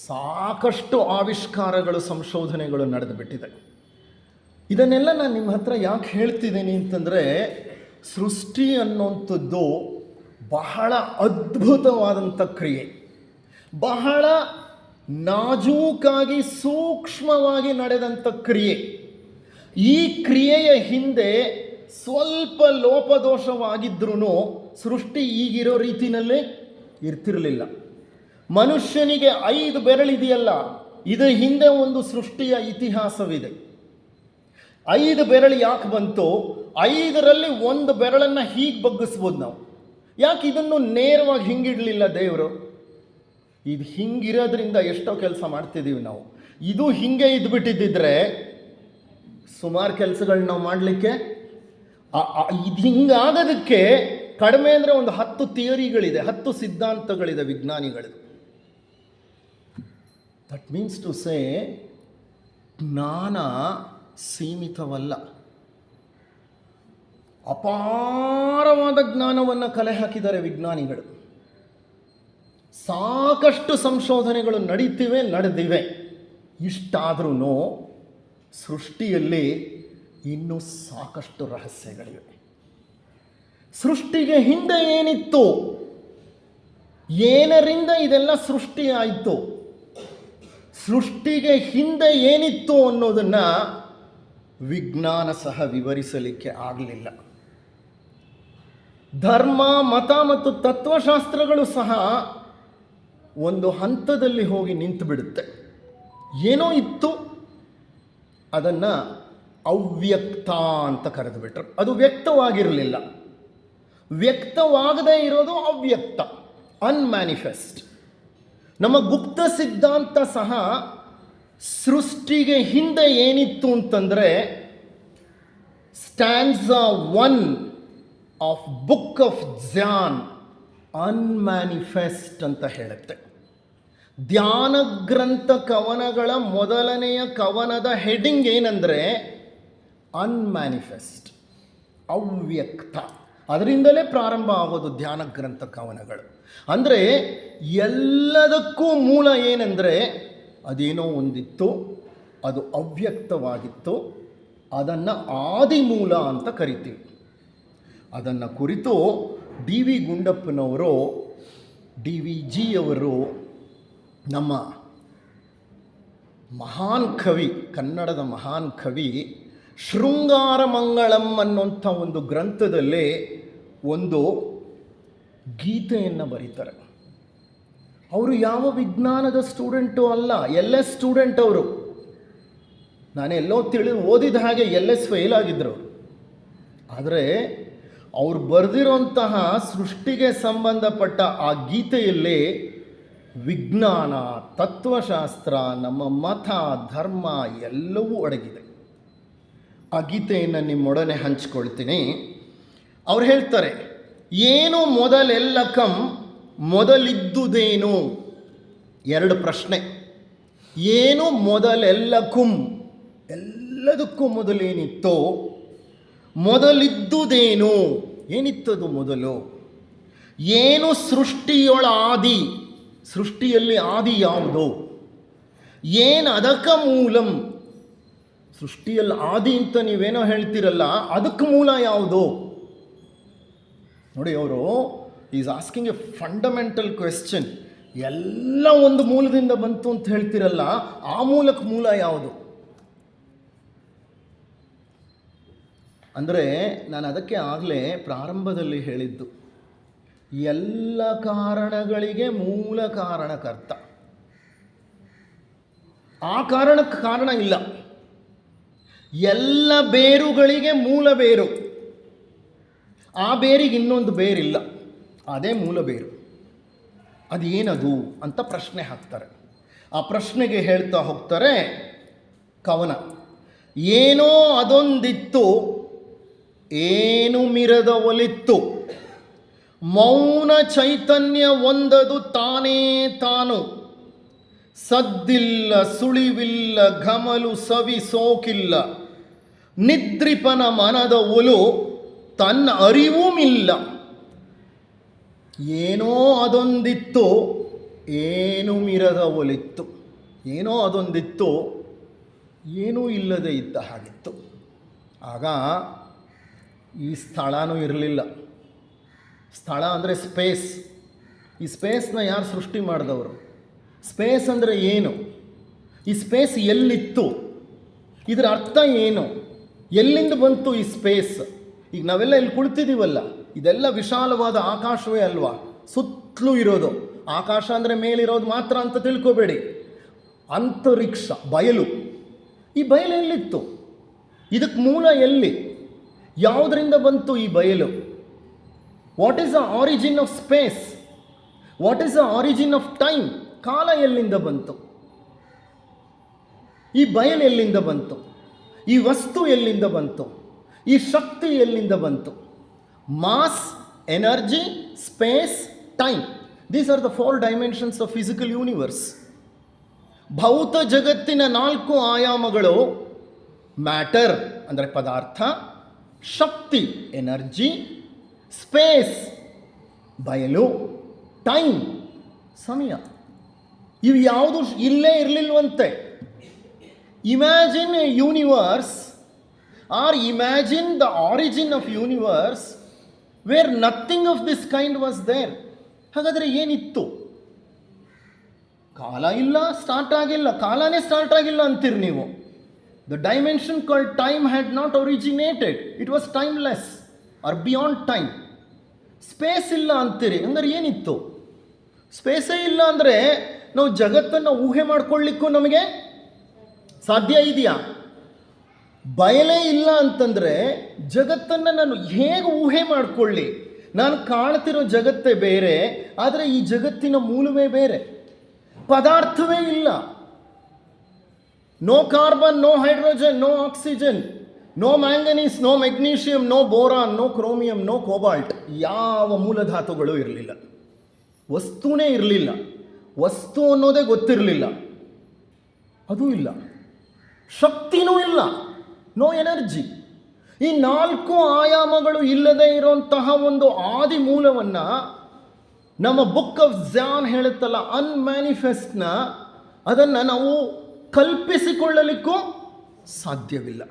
ಸಾಕಷ್ಟು ಆವಿಷ್ಕಾರಗಳು, ಸಂಶೋಧನೆಗಳು ನಡೆದು ಬಿಟ್ಟಿದೆ. ಇದನ್ನೆಲ್ಲ ನಾನು ನಿಮ್ಮ ಹತ್ರ ಯಾಕೆ ಹೇಳ್ತಿದ್ದೀನಿ ಅಂತಂದರೆ, ಸೃಷ್ಟಿ ಅನ್ನುವಂಥದ್ದು ಬಹಳ ಅದ್ಭುತವಾದಂಥ ಕ್ರಿಯೆ, ಬಹಳ ನಾಜೂಕಾಗಿ ಸೂಕ್ಷ್ಮವಾಗಿ ನಡೆದಂಥ ಕ್ರಿಯೆ. ಈ ಕ್ರಿಯೆಯ ಹಿಂದೆ ಸ್ವಲ್ಪ ಲೋಪದೋಷವಾಗಿದ್ರೂ ಸೃಷ್ಟಿ ಈಗಿರೋ ರೀತಿಯಲ್ಲೇ ಇರ್ತಿರಲಿಲ್ಲ. ಮನುಷ್ಯನಿಗೆ 5 ಬೆರಳಿದೆಯಲ್ಲ, ಇದರ ಹಿಂದೆ ಒಂದು ಸೃಷ್ಟಿಯ ಇತಿಹಾಸವಿದೆ. 5 ಬೆರಳು ಯಾಕೆ ಬಂತು? 5ರಲ್ಲಿ ಒಂದು ಬೆರಳನ್ನು ಹೀಗೆ ಬಗ್ಗಿಸ್ಬೋದು ನಾವು. ಯಾಕೆ ಇದನ್ನು ನೇರವಾಗಿ ಹಿಂಗಿಡಲಿಲ್ಲ ದೇವರು? ಇದು ಹಿಂಗಿರೋದ್ರಿಂದ ಎಷ್ಟೋ ಕೆಲಸ ಮಾಡ್ತಿದ್ದೀವಿ ನಾವು. ಇದು ಹಿಂಗೆ ಇದ್ಬಿಟ್ಟಿದ್ದಿದ್ರೆ ಸುಮಾರು ಕೆಲಸಗಳನ್ನ ನಾವು ಮಾಡಲಿಕ್ಕೆ, ಇದು ಹಿಂಗಾಗೋದಕ್ಕೆ ಕಡಿಮೆ ಅಂದರೆ ಒಂದು 10 ಥಿಯರಿಗಳಿದೆ, 10 ಸಿದ್ಧಾಂತಗಳಿದೆ ವಿಜ್ಞಾನಿಗಳಿದು. ದಟ್ ಮೀನ್ಸ್ ಟು ಸೇ ಜ್ಞಾನ ಸೀಮಿತವಲ್ಲ, ಅಪಾರವಾದ ಜ್ಞಾನವನ್ನು ಕಲೆ ಹಾಕಿದ್ದಾರೆ ವಿಜ್ಞಾನಿಗಳು. ಸಾಕಷ್ಟು ಸಂಶೋಧನೆಗಳು ನಡೆದಿವೆ. ಇಷ್ಟಾದ್ರೂ ಸೃಷ್ಟಿಯಲ್ಲಿ ಇನ್ನೂ ಸಾಕಷ್ಟು ರಹಸ್ಯಗಳಿವೆ. ಸೃಷ್ಟಿಗೆ ಹಿಂದೆ ಏನಿತ್ತು, ಏನರಿಂದ ಇದೆಲ್ಲ ಸೃಷ್ಟಿಯಾಯಿತು, ಸೃಷ್ಟಿಗೆ ಹಿಂದೆ ಏನಿತ್ತು ಅನ್ನೋದನ್ನು ವಿಜ್ಞಾನ ಸಹ ವಿವರಿಸಲಿಕ್ಕೆ ಆಗಲಿಲ್ಲ. ಧರ್ಮ, ಮತ ಮತ್ತು ತತ್ವಶಾಸ್ತ್ರಗಳು ಸಹ ಒಂದು ಹಂತದಲ್ಲಿ ಹೋಗಿ ನಿಂತು ಬಿಡುತ್ತೆ. ಏನೋ ಇತ್ತು, ಅದನ್ನು ಅವ್ಯಕ್ತ ಅಂತ ಕರೆದು ಬಿಟ್ರು. ಅದು ವ್ಯಕ್ತವಾಗಿರಲಿಲ್ಲ. ವ್ಯಕ್ತವಾಗದೇ ಇರೋದು ಅವ್ಯಕ್ತ, ಅನ್ಮ್ಯಾನಿಫೆಸ್ಟ್. ನಮ್ಮ ಗುಪ್ತ ಸಿದ್ಧಾಂತ ಸಹ ಸೃಷ್ಟಿಗೆ ಹಿಂದೆ ಏನಿತ್ತು ಅಂತಂದರೆ ಸ್ಟ್ಯಾನ್ಸಾ 1 of book of Dhyan unmanifest ಅಂತ ಹೇಳುತ್ತೆ. ಧ್ಯಾನ ಗ್ರಂಥ ಕವನಗಳ ಮೊದಲನೆಯ ಕವನದ ಹೆಡಿಂಗ್ ಏನಂದರೆ ಅನ್ಮ್ಯಾನಿಫೆಸ್ಟ್. ಅವ್ಯಕ್ತ. ಅದರಿಂದಲೇ ಪ್ರಾರಂಭ ಆಗೋದು ಧ್ಯಾನ ಗ್ರಂಥ ಕವನಗಳು. ಅಂದರೆ ಎಲ್ಲದಕ್ಕೂ ಮೂಲ ಏನೆಂದರೆ ಅದೇನೋ ಒಂದಿತ್ತು, ಅದು ಅವ್ಯಕ್ತವಾಗಿತ್ತು, ಅದನ್ನು ಆದಿಮೂಲ ಅಂತ ಕರಿತೀವಿ. ಅದನ್ನು ಕುರಿತು ಡಿ ವಿ ಗುಂಡಪ್ಪನವರು, ಡಿ ವಿ ಜಿಯವರು, ನಮ್ಮ ಮಹಾನ್ ಕವಿ, ಕನ್ನಡದ ಮಹಾನ್ ಕವಿ, ಶೃಂಗಾರ ಮಂಗಳಂ ಅನ್ನುವಂಥ ಒಂದು ಗ್ರಂಥದಲ್ಲಿ ಒಂದು ಗೀತೆಯನ್ನು ಬರೀತಾರೆ. ಅವರು ಯಾವ ವಿಜ್ಞಾನದ ಸ್ಟೂಡೆಂಟು ಅಲ್ಲ, ಎಲ್ ಎಸ್ ಸ್ಟೂಡೆಂಟ್ ಅವರು. ನಾನೆಲ್ಲೋ ಓದಿದ ಹಾಗೆ ಎಲ್ ಎಸ್ ಫೇಲ್ ಆಗಿದ್ದರು. ಆದರೆ ಅವರು ಬರೆದಿರೋಂತಹ ಸೃಷ್ಟಿಗೆ ಸಂಬಂಧಪಟ್ಟ ಆ ಗೀತೆಯಲ್ಲಿ ವಿಜ್ಞಾನ, ತತ್ವಶಾಸ್ತ್ರ, ನಮ್ಮ ಮತ, ಧರ್ಮ ಎಲ್ಲವೂ ಅಡಗಿದೆ. ಆ ಗೀತೆಯನ್ನು ನಿಮ್ಮೊಡನೆ ಹಂಚ್ಕೊಳ್ತೀನಿ. ಅವ್ರು ಹೇಳ್ತಾರೆ, ಏನು ಮೊದಲೆಲ್ಲಕಂ, ಮೊದಲಿದ್ದುದೇನು? ಎರಡು ಪ್ರಶ್ನೆ. ಏನು ಮೊದಲೆಲ್ಲಕುಂ, ಎಲ್ಲದಕ್ಕೂ ಮೊದಲೇನಿತ್ತೋ? ಮೊದಲಿದ್ದುದೇನು, ಏನಿತ್ತದು ಮೊದಲು? ಏನು ಸೃಷ್ಟಿಯೊಳ ಆದಿ, ಸೃಷ್ಟಿಯಲ್ಲಿ ಆದಿ ಯಾವುದು? ಏನು ಅದಕ್ಕ ಮೂಲಂ, ಸೃಷ್ಟಿಯಲ್ಲಿ ಆದಿ ಅಂತ ನೀವೇನೋ ಹೇಳ್ತೀರಲ್ಲ, ಅದಕ್ಕೆ ಮೂಲ ಯಾವುದು? ನೋಡಿ, ಅವರು is asking A fundamental question. ಎಲ್ಲ ಒಂದು ಮೂಲದಿಂದ ಬಂತು ಅಂತ ಹೇಳ್ತಿರಲ್ಲ, ಆ ಮೂಲಕ್ಕೆ ಮೂಲ ಯಾವುದು? ಅಂದರೆ ನಾನು ಅದಕ್ಕೆ ಆಗಲೇ ಪ್ರಾರಂಭದಲ್ಲಿ ಹೇಳಿದ್ದು, ಎಲ್ಲ ಕಾರಣಗಳಿಗೆ ಮೂಲ ಕಾರಣಕರ್ತ. ಆ ಕಾರಣಕ್ಕೆ ಕಾರಣ ಇಲ್ಲ. ಎಲ್ಲ ಬೇರುಗಳಿಗೆ ಮೂಲ ಬೇರು, ಆ ಬೇರಿಗೆ ಇನ್ನೊಂದು ಬೇರಿಲ್ಲ, ಅದೇ ಮೂಲ ಬೇರು. ಅದೇನದು ಅಂತ ಪ್ರಶ್ನೆ ಹಾಕ್ತಾರೆ. ಆ ಪ್ರಶ್ನೆಗೆ ಹೇಳ್ತಾ ಹೋಗ್ತಾರೆ ಕವನ. ಏನೋ ಅದೊಂದಿತ್ತು, ಏನು ಮಿರದ ಒಲಿತ್ತು, ಮೌನ ಚೈತನ್ಯ ಒಂದದು ತಾನೇ ತಾನು, ಸದ್ದಿಲ್ಲ ಸುಳಿವಿಲ್ಲ ಘಮಲು ಸವಿ ಸೋಕಿಲ್ಲ, ನಿದ್ರಿಪನ ಮನದ ಒಲು ತನ್ನ ಅರಿವುಮಿಲ್ಲ. ಏನೋ ಅದೊಂದಿತ್ತು, ಏನು ಮಿರದ ಒಲಿತ್ತು. ಏನೋ ಅದೊಂದಿತ್ತು, ಏನೂ ಇಲ್ಲದೆ ಇದ್ದ ಹಾಗಿತ್ತು. ಆಗ ಈ ಸ್ಥಳನೂ ಇರಲಿಲ್ಲ. ಸ್ಥಳ ಅಂದರೆ ಸ್ಪೇಸ್. ಈ ಸ್ಪೇಸ್ನ ಯಾರು ಸೃಷ್ಟಿ ಮಾಡಿದವರು? ಸ್ಪೇಸ್ ಅಂದರೆ ಏನು? ಈ ಸ್ಪೇಸ್ ಎಲ್ಲಿತ್ತು? ಇದರ ಅರ್ಥ ಏನು? ಎಲ್ಲಿಂದ ಬಂತು ಈ ಸ್ಪೇಸ್? ಈಗ ನಾವೆಲ್ಲ ಇಲ್ಲಿ ಕುಳಿತಿದ್ದೀವಲ್ಲ, ಇದೆಲ್ಲ ವಿಶಾಲವಾದ ಆಕಾಶವೇ ಅಲ್ವಾ? ಸುತ್ತಲೂ ಇರೋದು ಆಕಾಶ ಅಂದರೆ ಮೇಲಿರೋದು ಮಾತ್ರ ಅಂತ ತಿಳ್ಕೊಬೇಡಿ. ಅಂತರಿಕ್ಷ, ಬಯಲು. ಈ ಬಯಲು ಎಲ್ಲಿತ್ತು? ಇದಕ್ಕೆ ಮೂಲ ಎಲ್ಲಿ? ಯಾವುದರಿಂದ ಬಂತು ಈ ಬಯಲು? What is the origin of space? What is the origin of time? ಕಾಲ ಎಲ್ಲಿಂದ ಬಂತು? ಈ ಬಯಲು ಎಲ್ಲಿಂದ ಬಂತು? ಈ ವಸ್ತು ಎಲ್ಲಿಂದ ಬಂತು? ಈ ಶಕ್ತಿ ಎಲ್ಲಿಂದ ಬಂತು? Mass, energy, space, time. These are the 4 dimensions of physical universe. ಭೌತ ಜಗತ್ತಿನ 4 ಆಯಾಮಗಳು: ಮ್ಯಾಟರ್ ಅಂದರೆ ಪದಾರ್ಥ, ಶಕ್ತಿ ಎನರ್ಜಿ, ಸ್ಪೇಸ್ ಬಯಲು, ಟೈಮ್ ಸಮಯ. ಇವು ಯಾವುದು ಇಲ್ಲೇ ಇರಲಿಲ್ವಂತೆ. Imagine a universe or imagine the origin of universe where nothing of this kind was there. ಹಾಗಾದರೆ ಏನಿತ್ತು? ಕಾಲ ಇಲ್ಲ, ಸ್ಟಾರ್ಟ್ ಆಗಿಲ್ಲ. ಕಾಲನೇ ಸ್ಟಾರ್ಟ್ ಆಗಿಲ್ಲ ಅಂತೀರಿ ನೀವು. The dimension called time had not originated, it was timeless R beyond time. Space ಇಲ್ಲ ಅಂತೀರಿ, ಅಂದರೆ ಏನಿತ್ತು? ಸ್ಪೇಸೇ ಇಲ್ಲ ಅಂದರೆ ನಾವು ಜಗತ್ತನ್ನು ಊಹೆ ಮಾಡ್ಕೊಳ್ಳಿಕ್ಕೂ ನಮಗೆ ಸಾಧ್ಯ ಇದೆಯಾ? ಬಯಲೇ ಇಲ್ಲ ಅಂತಂದರೆ ಜಗತ್ತನ್ನು ನಾನು ಹೇಗೆ ಊಹೆ ಮಾಡಿಕೊಳ್ಳಿ? ನಾನು ಕಾಣ್ತಿರೋ ಜಗತ್ತೇ ಬೇರೆ, ಆದರೆ ಈ ಜಗತ್ತಿನ ಮೂಲವೇ ಬೇರೆ. ಪದಾರ್ಥವೇ ಇಲ್ಲ. No carbon, no hydrogen, no oxygen, no manganese, no magnesium, no boron, no chromium, no cobalt. ಯಾವ ಮೂಲಧಾತುಗಳು ಇರಲಿಲ್ಲ. ವಸ್ತುನೇ ಇರಲಿಲ್ಲ. ವಸ್ತು ಅನ್ನೋದೇ ಗೊತ್ತಿರಲಿಲ್ಲ. ಅದೂ ಇಲ್ಲ. ಶಕ್ತಿನೂ ಇಲ್ಲ. No energy. ಈ 4 ಆಯಾಮಗಳು ಇಲ್ಲದೆ ಇರುವಂತಹ ಒಂದು ಆದಿ ಮೂಲವನ್ನು ನಮ್ಮ ಬುಕ್ ಆಫ್ ಜಾನ್ ಹೇಳುತ್ತಲ್ಲ, ಅನ್ಮ್ಯಾನಿಫೆಸ್ಟ್ನ, ಅದನ್ನು ನಾವು ಕಲ್ಪಿಸಿಕೊಳ್ಳಲಿಕ್ಕೂ ಸಾಧ್ಯವಿಲ್ಲ.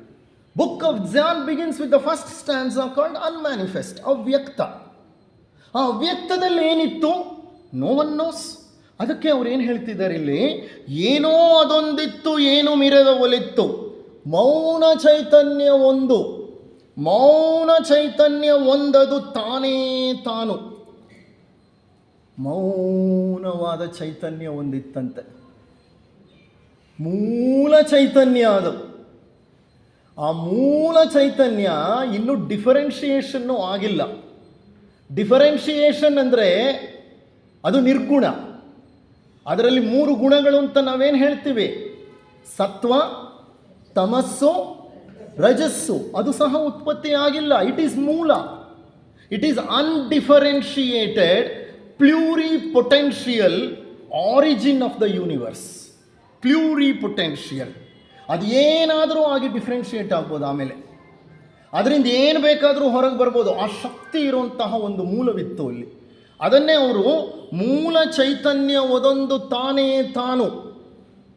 Book of Dzyan begins with the first stanza called unmanifest, ಅವ್ಯಕ್ತ. ಆ ಅವ್ಯಕ್ತದಲ್ಲಿ ಏನಿತ್ತು? No one knows. ಅದಕ್ಕೆ ಅವ್ರು ಏನು ಹೇಳ್ತಿದ್ದಾರೆ ಇಲ್ಲಿ? ಏನೋ ಅದೊಂದಿತ್ತು, ಏನು ಮಿರದ ಒಲಿತ್ತು, ಮೌನ ಚೈತನ್ಯ ಒಂದು, ಮೌನ ಚೈತನ್ಯ ಒಂದದು ತಾನೇ ತಾನು. ಮೌನವಾದ ಚೈತನ್ಯ ಒಂದಿತ್ತಂತೆ, ಮೂಲ ಚೈತನ್ಯ ಅದು. ಆ ಮೂಲ ಚೈತನ್ಯ ಇನ್ನೂ ಡಿಫರೆನ್ಷಿಯೇಷನ್ನು ಆಗಿಲ್ಲ. ಡಿಫರೆನ್ಷಿಯೇಷನ್ ಅಂದರೆ ಅದು ನಿರ್ಗುಣ. ಅದರಲ್ಲಿ 3 ಗುಣಗಳು ಅಂತ ನಾವೇನು ಹೇಳ್ತೀವಿ? ಸತ್ವ, ತಮಸ್ಸು, ರಜಸ್ಸು. ಅದು ಸಹ ಉತ್ಪತ್ತಿ ಆಗಿಲ್ಲ. ಇಟ್ ಈಸ್ ಮೂಲ. It is undifferentiated pluripotential origin of the universe. Pluripotential. ಅದು ಏನಾದರೂ ಆಗಿ ಡಿಫ್ರೆನ್ಷಿಯೇಟ್ ಆಗ್ಬೋದು. ಆಮೇಲೆ ಅದರಿಂದ ಏನು ಬೇಕಾದರೂ ಹೊರಗೆ ಬರ್ಬೋದು. ಆ ಶಕ್ತಿ ಇರುವಂತಹ ಒಂದು ಮೂಲವಿತ್ತು ಇಲ್ಲಿ. ಅದನ್ನೇ ಅವರು ಮೂಲ ಚೈತನ್ಯ ಒಂದೊಂದು ತಾನೇ ತಾನು,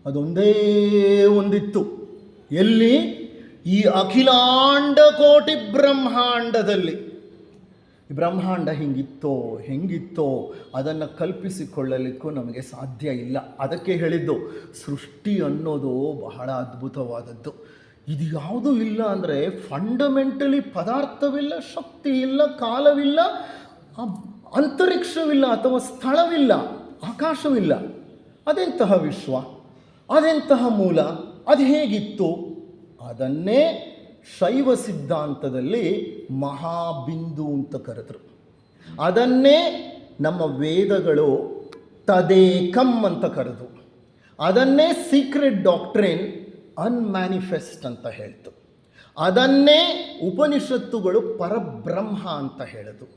ಅದೊಂದೇ ಒಂದಿತ್ತು. ಎಲ್ಲಿ? ಈ ಅಖಿಲಾಂಡ ಕೋಟಿ ಬ್ರಹ್ಮಾಂಡದಲ್ಲಿ. ಈ ಬ್ರಹ್ಮಾಂಡ ಹೆಂಗಿತ್ತೋ ಅದನ್ನು ಕಲ್ಪಿಸಿಕೊಳ್ಳಲಿಕ್ಕೂ ನಮಗೆ ಸಾಧ್ಯ ಇಲ್ಲ. ಅದಕ್ಕೆ ಹೇಳಿದ್ದು ಸೃಷ್ಟಿ ಅನ್ನೋದು ಬಹಳ ಅದ್ಭುತವಾದದ್ದು. ಇದು ಯಾವುದೂ ಇಲ್ಲ ಅಂದರೆ ಫಂಡಮೆಂಟಲಿ ಪದಾರ್ಥವಿಲ್ಲ, ಶಕ್ತಿ ಇಲ್ಲ, ಕಾಲವಿಲ್ಲ, ಅಂತರಿಕ್ಷವಿಲ್ಲ, ಅಥವಾ ಸ್ಥಳವಿಲ್ಲ, ಆಕಾಶವಿಲ್ಲ. ಅದೆಂತಹ ವಿಶ್ವ, ಅದೆಂತಹ ಮೂಲ, ಅದು ಹೇಗಿತ್ತು? ಅದನ್ನೇ ಶೈವ ಸಿದ್ಧಾಂತದಲ್ಲಿ ಮಹಾಬಿಂದು ಅಂತ ಕರೆದರು. ಅದನ್ನೇ ನಮ್ಮ ವೇದಗಳು ತದೇಕಂ ಅಂತ ಕರೆದು, ಅದನ್ನೇ ಸೀಕ್ರೆಟ್ ಡಾಕ್ಟ್ರಿನ್ ಅನ್ಮ್ಯಾನಿಫೆಸ್ಟ್ ಅಂತ ಹೇಳ್ತು. ಅದನ್ನೇ ಉಪನಿಷತ್ತುಗಳು ಪರಬ್ರಹ್ಮ ಅಂತ ಹೇಳಿದ್ರು.